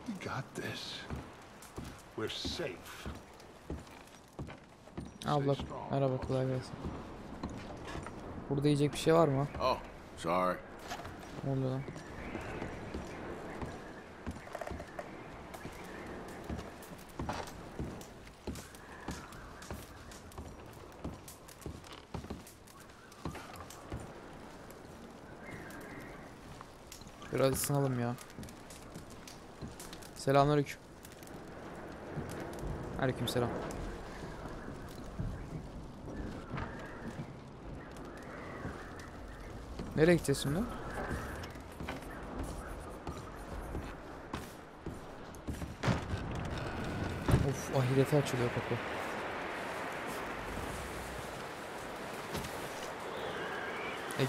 We got this. We're safe. Abla merhaba kolay gelsin. Burada yiyecek bir şey var mı? Oh, sorry. Ne oluyor lan? Biraz ısınalım ya. Selamünaleyküm. Aleykümselam. Nereye gideceğiz şimdi? Of, ahirete açılıyor kapı.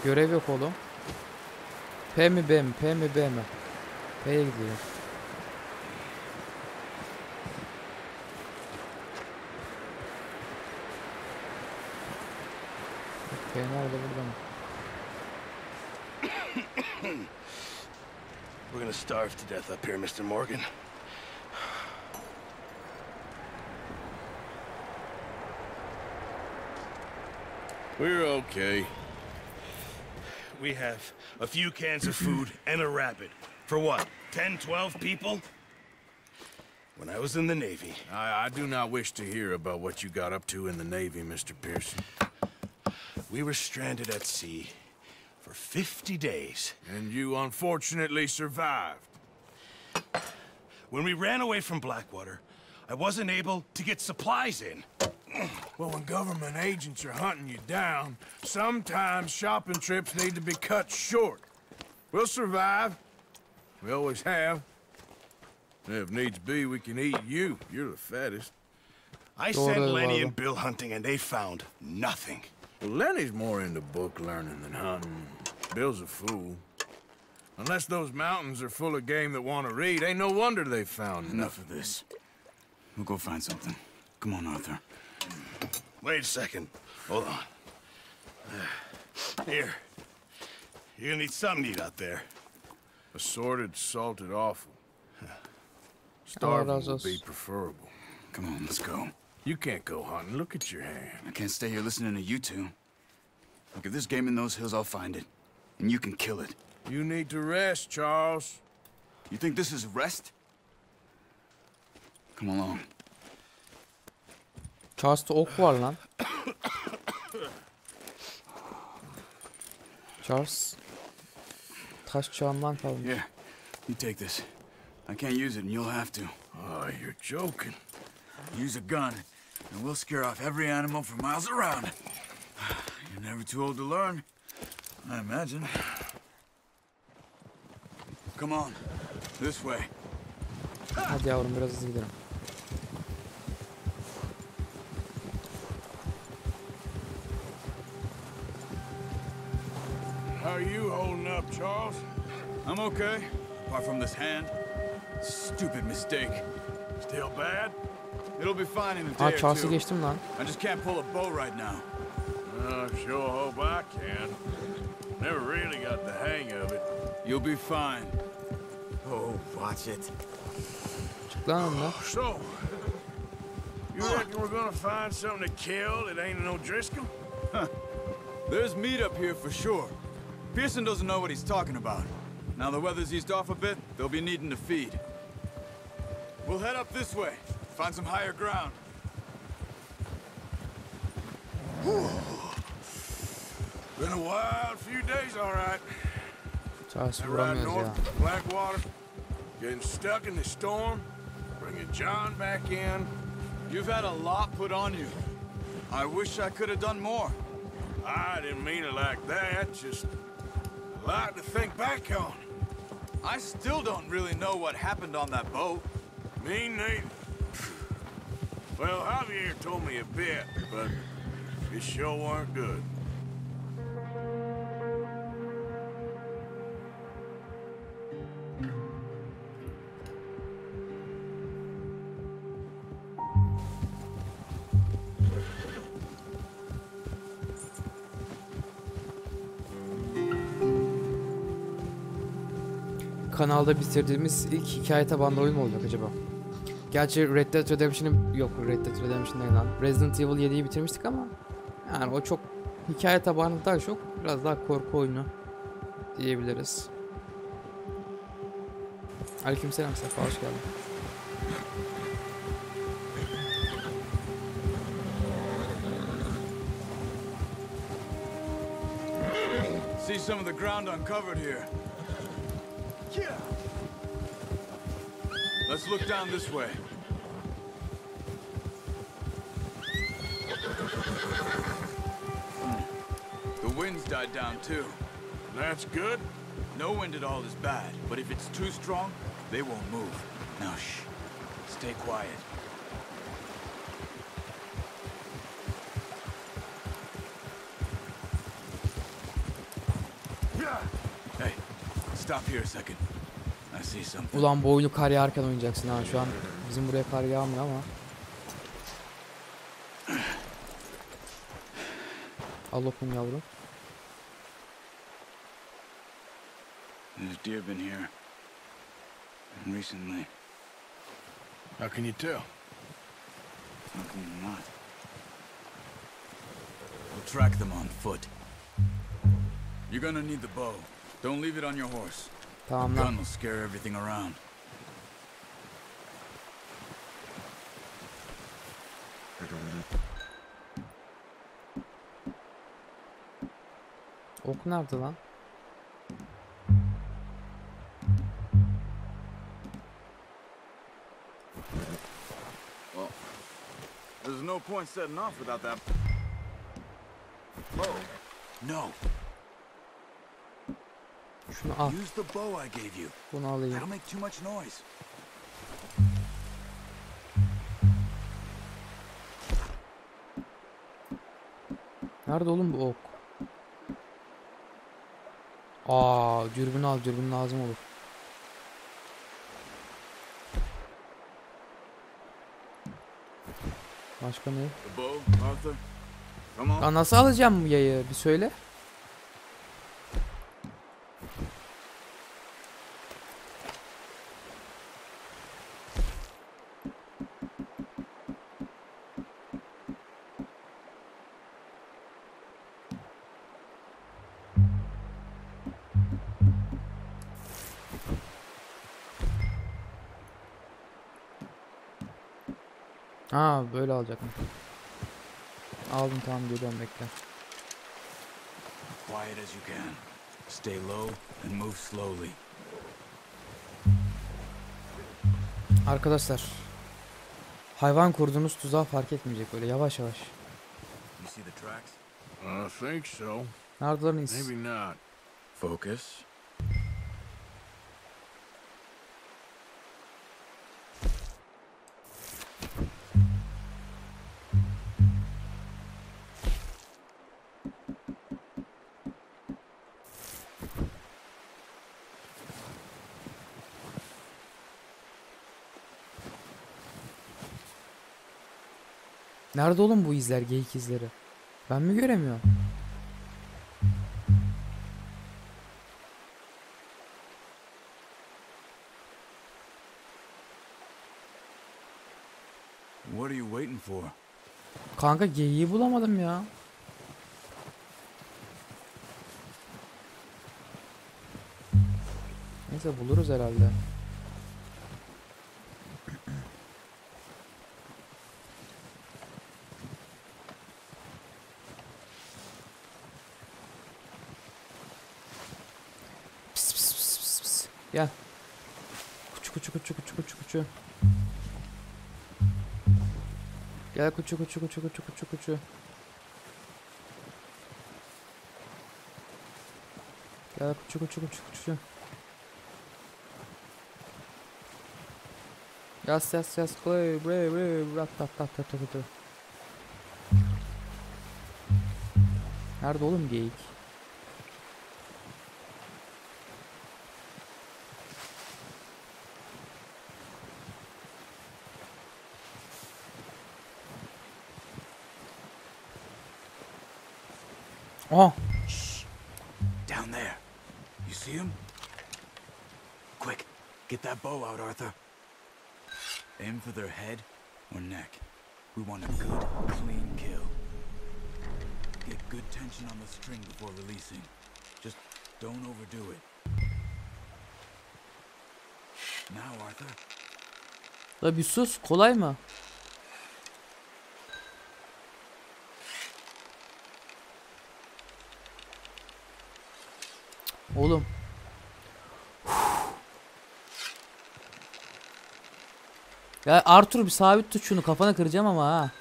Görev yok oğlum. P mi B mi? P mi B mi? P'ye gidiyor. P nerede, burada mı? We're gonna starve to death up here, Mr. Morgan. We're okay. We have a few cans of food and a rabbit. For what? 10, 12 people? When I was in the Navy. I do not wish to hear about what you got up to in the Navy, Mr. Pearson. We were stranded at sea for 50 days. And you unfortunately survived. When we ran away from Blackwater, I wasn't able to get supplies in. Well, when government agents are hunting you down, sometimes shopping trips need to be cut short. We'll survive. We always have. If needs be, we can eat you. You're the fattest. I sent Lenny and Bill hunting, and they found nothing. Well, Lenny's more into book learning than hunting. Bill's a fool. Unless those mountains are full of game that want to read, ain't no wonder they found Enough of this. We'll go find something. Come on, Arthur. Wait a second. Hold on. Here. You're gonna need something to eat out there. Assorted, salted offal. Starving would be preferable. Come on, let's go. You can't go hunting. Look at your hand. I can't stay here listening to you two. Look, if there's game in those hills, I'll find it. And you can kill it. You need to rest, Charles. You think this is rest? Come along. Charles'ta ok var lan. Charles. Taş çağından kalmış. Yeah, you take this. I can't use it, and you'll have to. Oh, you're joking. Use a gun, and we'll scare off every animal for miles around. You're never too old to learn, I imagine. Come on, this way. Hadi yavrum biraz hızlı gidelim. How are you holding up, Charles? I'm okay, apart from this hand. Stupid mistake. Still bad? It'll be fine in a day Aa or Charles'ı two. geçtim lan. I just can't pull a bow right now. Sure hope I can. Never really got the hang of it. You'll be fine. Oh, watch it. Çık lan onunla. So, You reckon we're gonna find something to kill that ain't an O'Driscoll? There's meat up here for sure. Pearson doesn't know what he's talking about. Now the weather's eased off a bit, they'll be needing to feed. We'll head up this way, find some higher ground. Been a wild few days, all right. Çarşı Riding vuramıyoruz north ya. to Blackwater, getting stuck in the storm, bringing John back in. You've had a lot put on you. I wish I could have done more. I didn't mean it like that, just a lot to think back on. I still don't really know what happened on that boat. Me neither. Well, Javier told me a bit, but it sure weren't good. Kanalda bitirdiğimiz ilk hikaye tabanlı oyun mu olacak acaba? Gerçi Red Dead Redemption'ı yok, Red Dead Redemption değil lan. Resident Evil 7'yi bitirmiştik ama yani o çok hikaye tabanlı daha çok biraz daha korku oyunu diyebiliriz. Aleykümselam Sefa, hoş geldin. See some of the ground uncovered here. Let's look down this way. The wind's died down too. That's good. No wind at all is bad, but if it's too strong, they won't move. Now shh. Stay quiet. Hey, stop here a second. I see something. Ulan bu oyunu kar yağarken oynayacaksın ha, şu an bizim buraya kar yağmıyor ama. Al lokum yavrum. There's deer been here. Recently. How can you tell? How can you not? We'll track them on foot. You're gonna need the bow. Don't leave it on your horse. Tamam The lan. gun will scare everything around. Ok nerede lan? Well, there's no point setting off without that bow. No. Şunu al. Use the bow I gave you. Bunu alayım. That'll make too much noise. Nerede oğlum bu ok? Aa, dürbün al, dürbün lazım olur. Başka ne? The bow, Arthur. Come on. Ya nasıl alacağım bu yayı? Bir söyle. Ha, böyle alacak mı? Aldım, tamam, geliyorum, bekle. Quiet as you can. Stay low and move slowly. Arkadaşlar, hayvan kurduğunuz tuzağı fark etmeyecek, böyle yavaş yavaş. You see the tracks? I think so. Nerede lan iz? Maybe not. Focus. Nerede oğlum bu izler, geyik izleri? Ben mi göremiyorum? What are you waiting for? Kanka geyiği bulamadım ya. Neyse buluruz herhalde. Pis pis pis pis pis. Gel. Kuçu kuçu kuçu kuçu kuçu kuçu. Gel kuçu kuçu kuçu kuçu kuçu kuçu. Gel kuçu kuçu kuçu kuçu. Yas yas yas koy bre bre rat tat tat tat tat. Nerede oğlum geyik? Oh. Shh. Down there. You see him? Quick, get that bow out, Arthur. Aim for their head or neck. We want a good, clean kill. Get good tension on the string before releasing. Just don't overdo it. Now, Arthur. La bir sus, kolay mı? Oğlum. Ya Arthur bir sabit tut şunu, kafana kıracağım ama ha.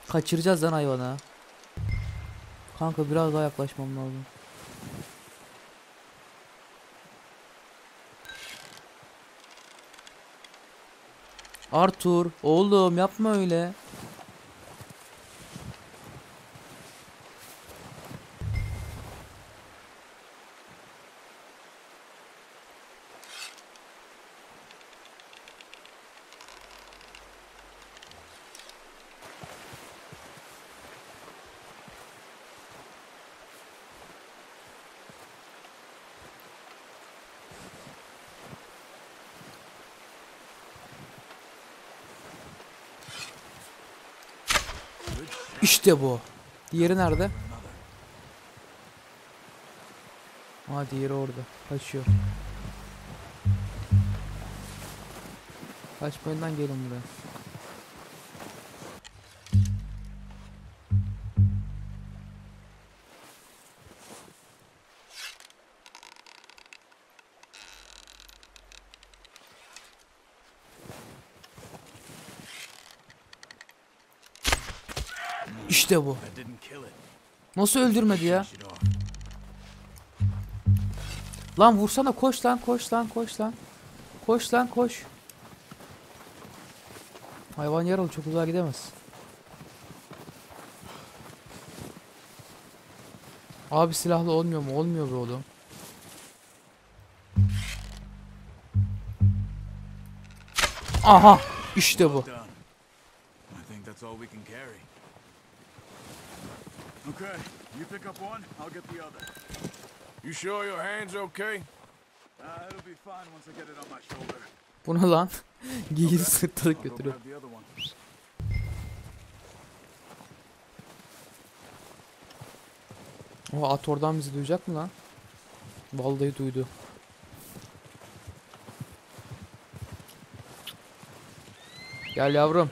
Kaçıracağız lan hayvanı. Kanka biraz daha yaklaşmam lazım. Arthur oğlum yapma öyle. İşte bu. Diğeri nerede? Aa diğeri orada. Kaçıyor. Kaçmayından gelin buraya. İşte bu. Nasıl öldürmedi ya? Lan vursana, koş lan, koş lan, koş lan. Koş lan, koş. Hayvan yaralı, çok uzağa gidemez. Abi silahlı olmuyor mu? Olmuyor be oğlum. Aha, işte bu. Okay, you pick up one, I'll get the other. You sure your hand's okay? It'll be fine once I get it on my shoulder. Bu ne lan? Giyi sırtladık götürüyor. O at oradan bizi duyacak mı lan? Vallahi duydu. Gel yavrum.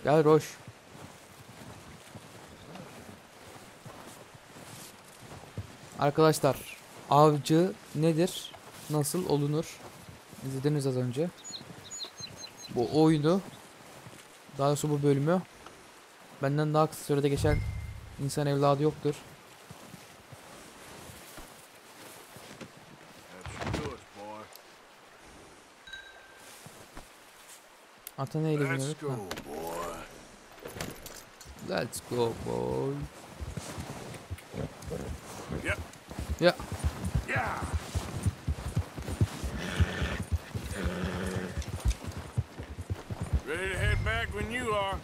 Gel Roş. Arkadaşlar, avcı nedir? Nasıl olunur? İzlediniz az önce. Bu oyunu, daha doğrusu bu bölümü benden daha kısa sürede geçen insan evladı yoktur. Ata neyle biniyoruz? Let's go boy. Yep. Yeah. Yeah. Ready to head back when you are.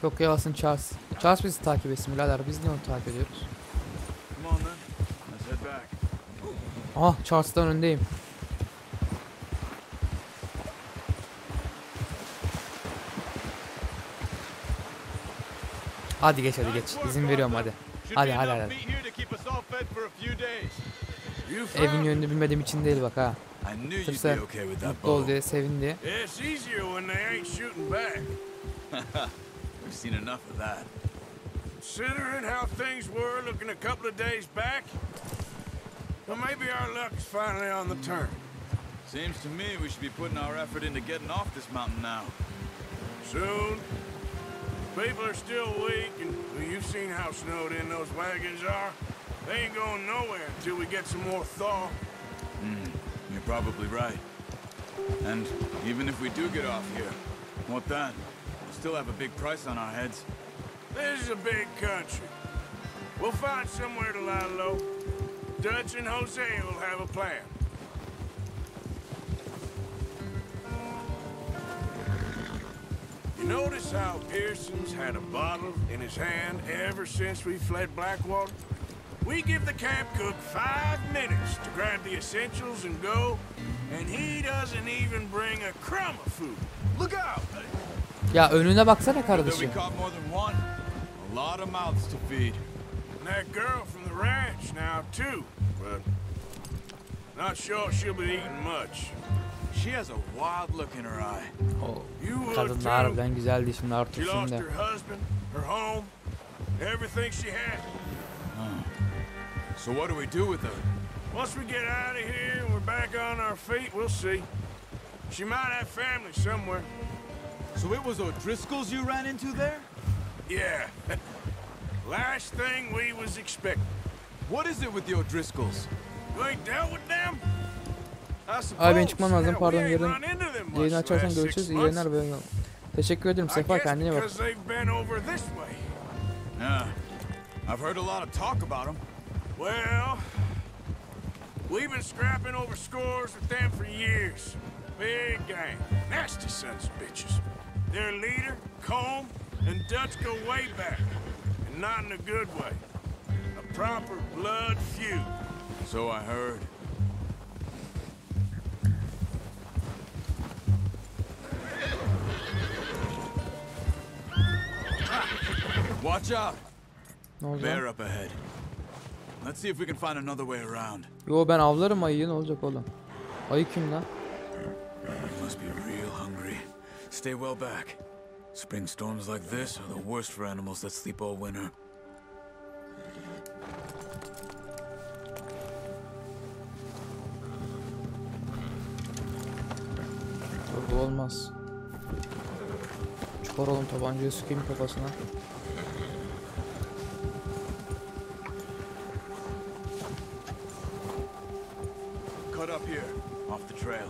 Çok yavaşsın Charles. Charles bizi takip etsin birader. Biz niye onu takip ediyoruz? Let's head back. Aha, Charles'tan öndeyim. Hadi geç hadi geç. İzin veriyorum hadi. Hadi hadi hadi. Evin yönünü bilmediğim için değil bak ha. Sırf sen mutlu ol diye, sevin diye. It's easier when they ain't shooting back. We've seen enough of that. Considering how things were looking a couple of days back, well, maybe our luck is finally on the turn. Seems to me we should be putting our effort into getting off this mountain now. Soon. People are still weak, and well, you've seen how snowed in those wagons are. They ain't going nowhere until we get some more thaw. You're probably right. And even if we do get off here, what then? We'll still have a big price on our heads. This is a big country. We'll find somewhere to lie low. Dutch and Jose will have a plan. You notice how Pearson's had a bottle in his hand ever since we fled Blackwater? We give the camp cook 5 minutes to grab the essentials and go, and he doesn't even bring a crumb of food. Look out! Ya önüne baksana We kardeşim. caught more than one. A lot of mouths to feed. And that girl from the ranch now, too, but not sure she'll be eating much. She has a wild look in her eye. O You would kadınlar too. harbiden güzeldi şimdi She Arthur lost şimdi. her husband, her home, everything she had. So what do we do with her? Once we get out of here and we're back on our feet, we'll see. She might have family somewhere. So it was O'Driscoll's you ran into there? Yeah. Last thing we was expecting. What is it with the O'Driscolls? You ain't dealt with them? Abi ben çıkmam lazım, pardon, we ain't yarın run into them much yayını the açarsan last görüşürüz. 6 İyi months. yayınlar böyle. Teşekkür ederim I Sefa, guess kendine bak. because they've been over this way. Yeah. I've heard a lot of talk about them. Well, we've been scrapping over scores with them for years. Big gang, nasty sons of bitches. Their leader, Colm, and Dutch go way back, and not in a good way. A proper blood feud. So I heard. Watch out! Ne oldu? Bear up ahead. Let's see if we can find another way around. Yo ben avlarım ayıyı, ne olacak oğlum? Ayı kim lan? You must be real hungry. Stay well back. Spring storms like this are the worst for animals that sleep all winter. Bu olmaz. Çıkar oğlum tabancayı, sıkayım kafasına. Cut up here, off the trail.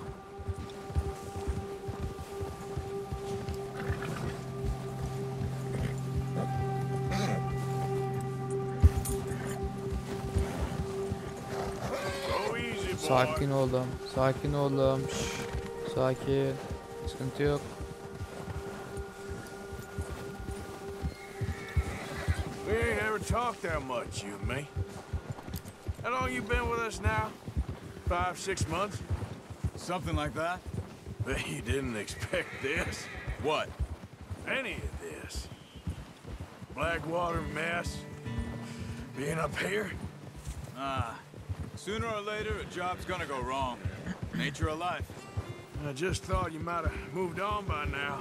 Go easy, boy. Sakin oğlum, sakin oğlum. Şşş, sakin. Sıkıntı yok. We ain't ever talked that much, you and me. How long you been with us now? 5, 6 months? Something like that? Bet you didn't expect this. What? Any of this. Blackwater mess. Being up here. Ah. Sooner or later, a job's gonna go wrong. Nature of life. I just thought you might have moved on by now.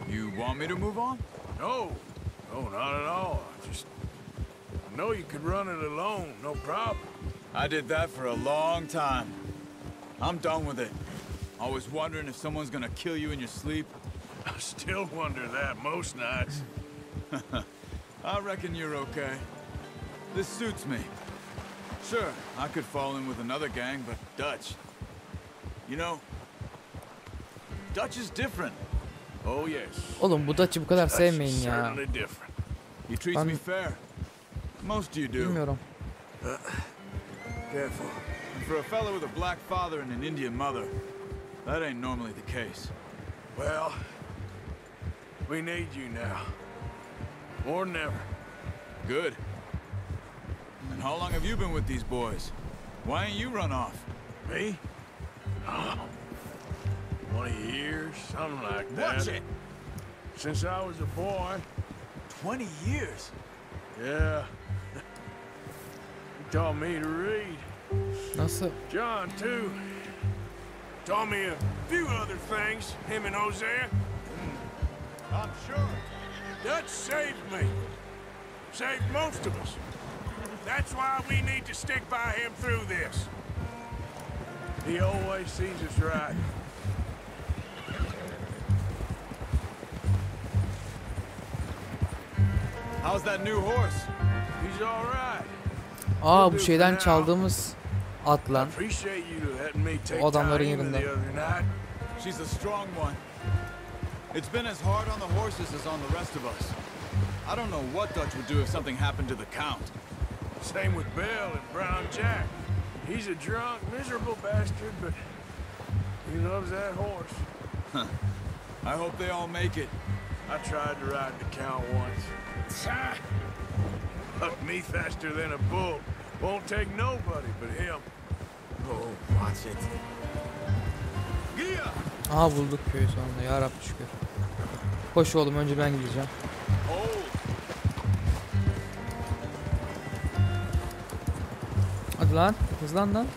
You want me to move on? No. No, not at all. I just know you could run it alone, no problem. I did that for a long time. I'm done with it. Always wondering if someone's gonna kill you in your sleep. I still wonder that most nights. I reckon you're okay. This suits me. Sure, I could fall in with another gang, but Dutch... You know, Dutch is different. Oh yes. Oğlum bu Dutch'ı bu kadar sevmeyin ya. Certainly different. He treats me fair. Most of you do. Bilmiyorum. Careful. And for a fellow with a black father and an Indian mother, that ain't normally the case. Well, we need you now. More than ever. Good. And how long have you been with these boys? Why ain't you run off? Me? Oh, 20 years, something like that. Watch it! Since I was a boy. 20 years? Yeah. He taught me to read. Nasıl? John, too. Taught me a few other things, him and Hosea. I'm sure. Dutch saved me. Saved most of us. That's why we need to stick by him through this. He always sees us right. How's that new horse? He's all right. Aa, bu şeyden çaldığımız at lan. Appreciate you letting me take O adamların time yerinde. the other night. She's a strong one. It's been as hard on the horses as on the rest of us. I don't know what Dutch would do if something happened to the Count. Same with Bill and Brown Jack. He's a drunk, miserable bastard, but he loves that horse. Huh. I hope they all make it. I tried to ride the Count once. Hucked me faster than a bull. Won't take nobody but him. Oh, watch it. Yeah. Aha, bulduk köyü sonunda. Yarabbim şükür. Koş oğlum, önce ben gideceğim. Hadi lan, hızlan lan.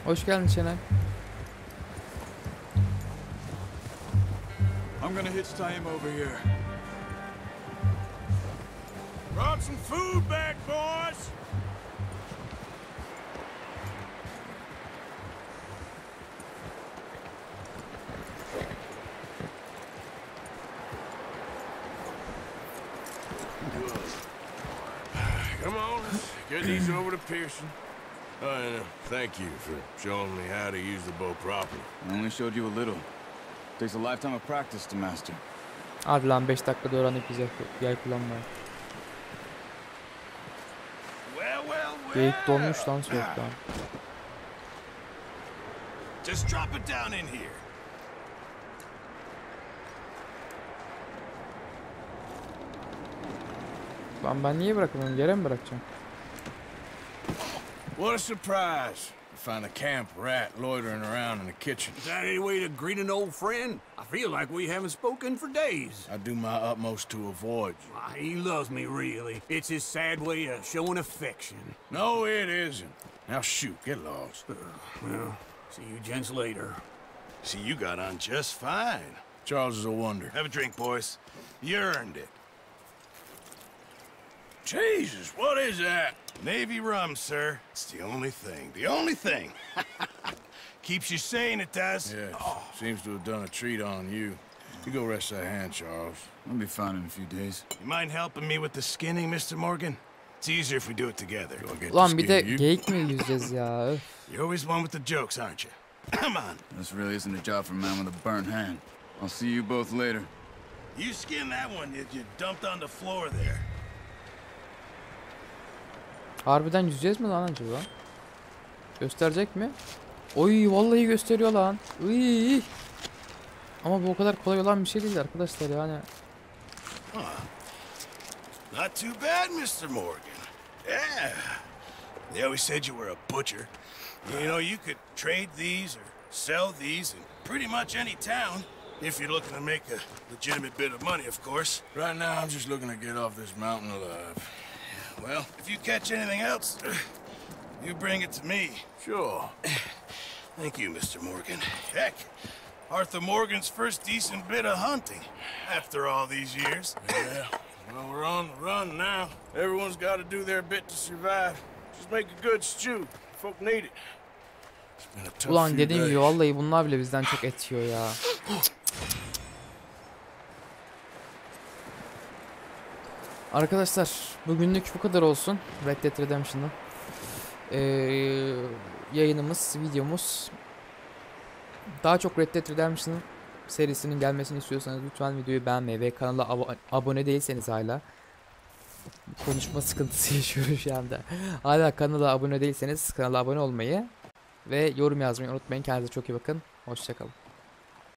Hoş geldin Şenay. I'm gonna hitch tie him over here. Brought some food back, boys. Come on, let's get these over to Pearson. And thank you for showing me how to use the bow properly. I only showed you a little. Takes a lifetime of practice to master. Hadi lan, 5 dakikada öğrendik biz yay kullanmayı. Geyik donmuş lan soğuktan. Just drop it down in here. Lan ben niye bırakamıyorum? Yere mi bırakacağım? What a surprise. Find a camp rat loitering around in the kitchen. Is that any way to greet an old friend? I feel like we haven't spoken for days. I do my utmost to avoid you. He loves me, really. It's his sad way of showing affection. No, it isn't. Now shoot, get lost. Well, see you gents later. See, you got on just fine. Charles is a wonder. Have a drink, boys. You earned it. Jesus, what is that? Navy rum, sir. It's the only thing. The only thing. Keeps you sane, it does. Yeah, seems to have done a treat on you. You go rest that hand, Charles. I'll be fine in a few days. You mind helping me with the skinning, Mr. Morgan? It's easier if we do it together. Ulan bir de geyik mi yüzeceğiz ya? Öf. You're always one with the jokes, aren't you? Come on. This really isn't a job for a man with a burnt hand. I'll see you both later. You skinned that one that you dumped on the floor there. Harbiden yüzeceğiz mi lan acaba? Gösterecek mi? Oy, vallahi gösteriyor lan. Uy. Ama bu o kadar kolay olan bir şey değil arkadaşlar yani. Not too bad, Mr. Morgan. Yeah. They always said you were a butcher. You know, you could trade these or sell these in pretty much any town. If you're looking to make a legitimate bit of money, of course. Right now, I'm just looking to get off this mountain alive. Well, if you catch anything else, you bring it to me. Sure. Thank you, Mr. Morgan. Heck, Arthur Morgan's first decent bit of hunting after all these years. Yeah, well, we're on the run now. Everyone's got to do their bit to survive. Just make a good stew. Folk need it. It's been a tough Ulan few dediğim gibi days. vallahi bunlar bile bizden çok et yiyor ya. Arkadaşlar bugünlük bu kadar olsun Red Dead Redemption'ın yayınımız, videomuz. Daha çok Red Dead Redemption serisinin gelmesini istiyorsanız lütfen videoyu beğenmeyi ve kanala abone değilseniz hala konuşma sıkıntısı yaşıyorum şu anda. Hala kanala abone değilseniz kanala abone olmayı ve yorum yazmayı unutmayın. Kendinize çok iyi bakın. Hoşça kalın.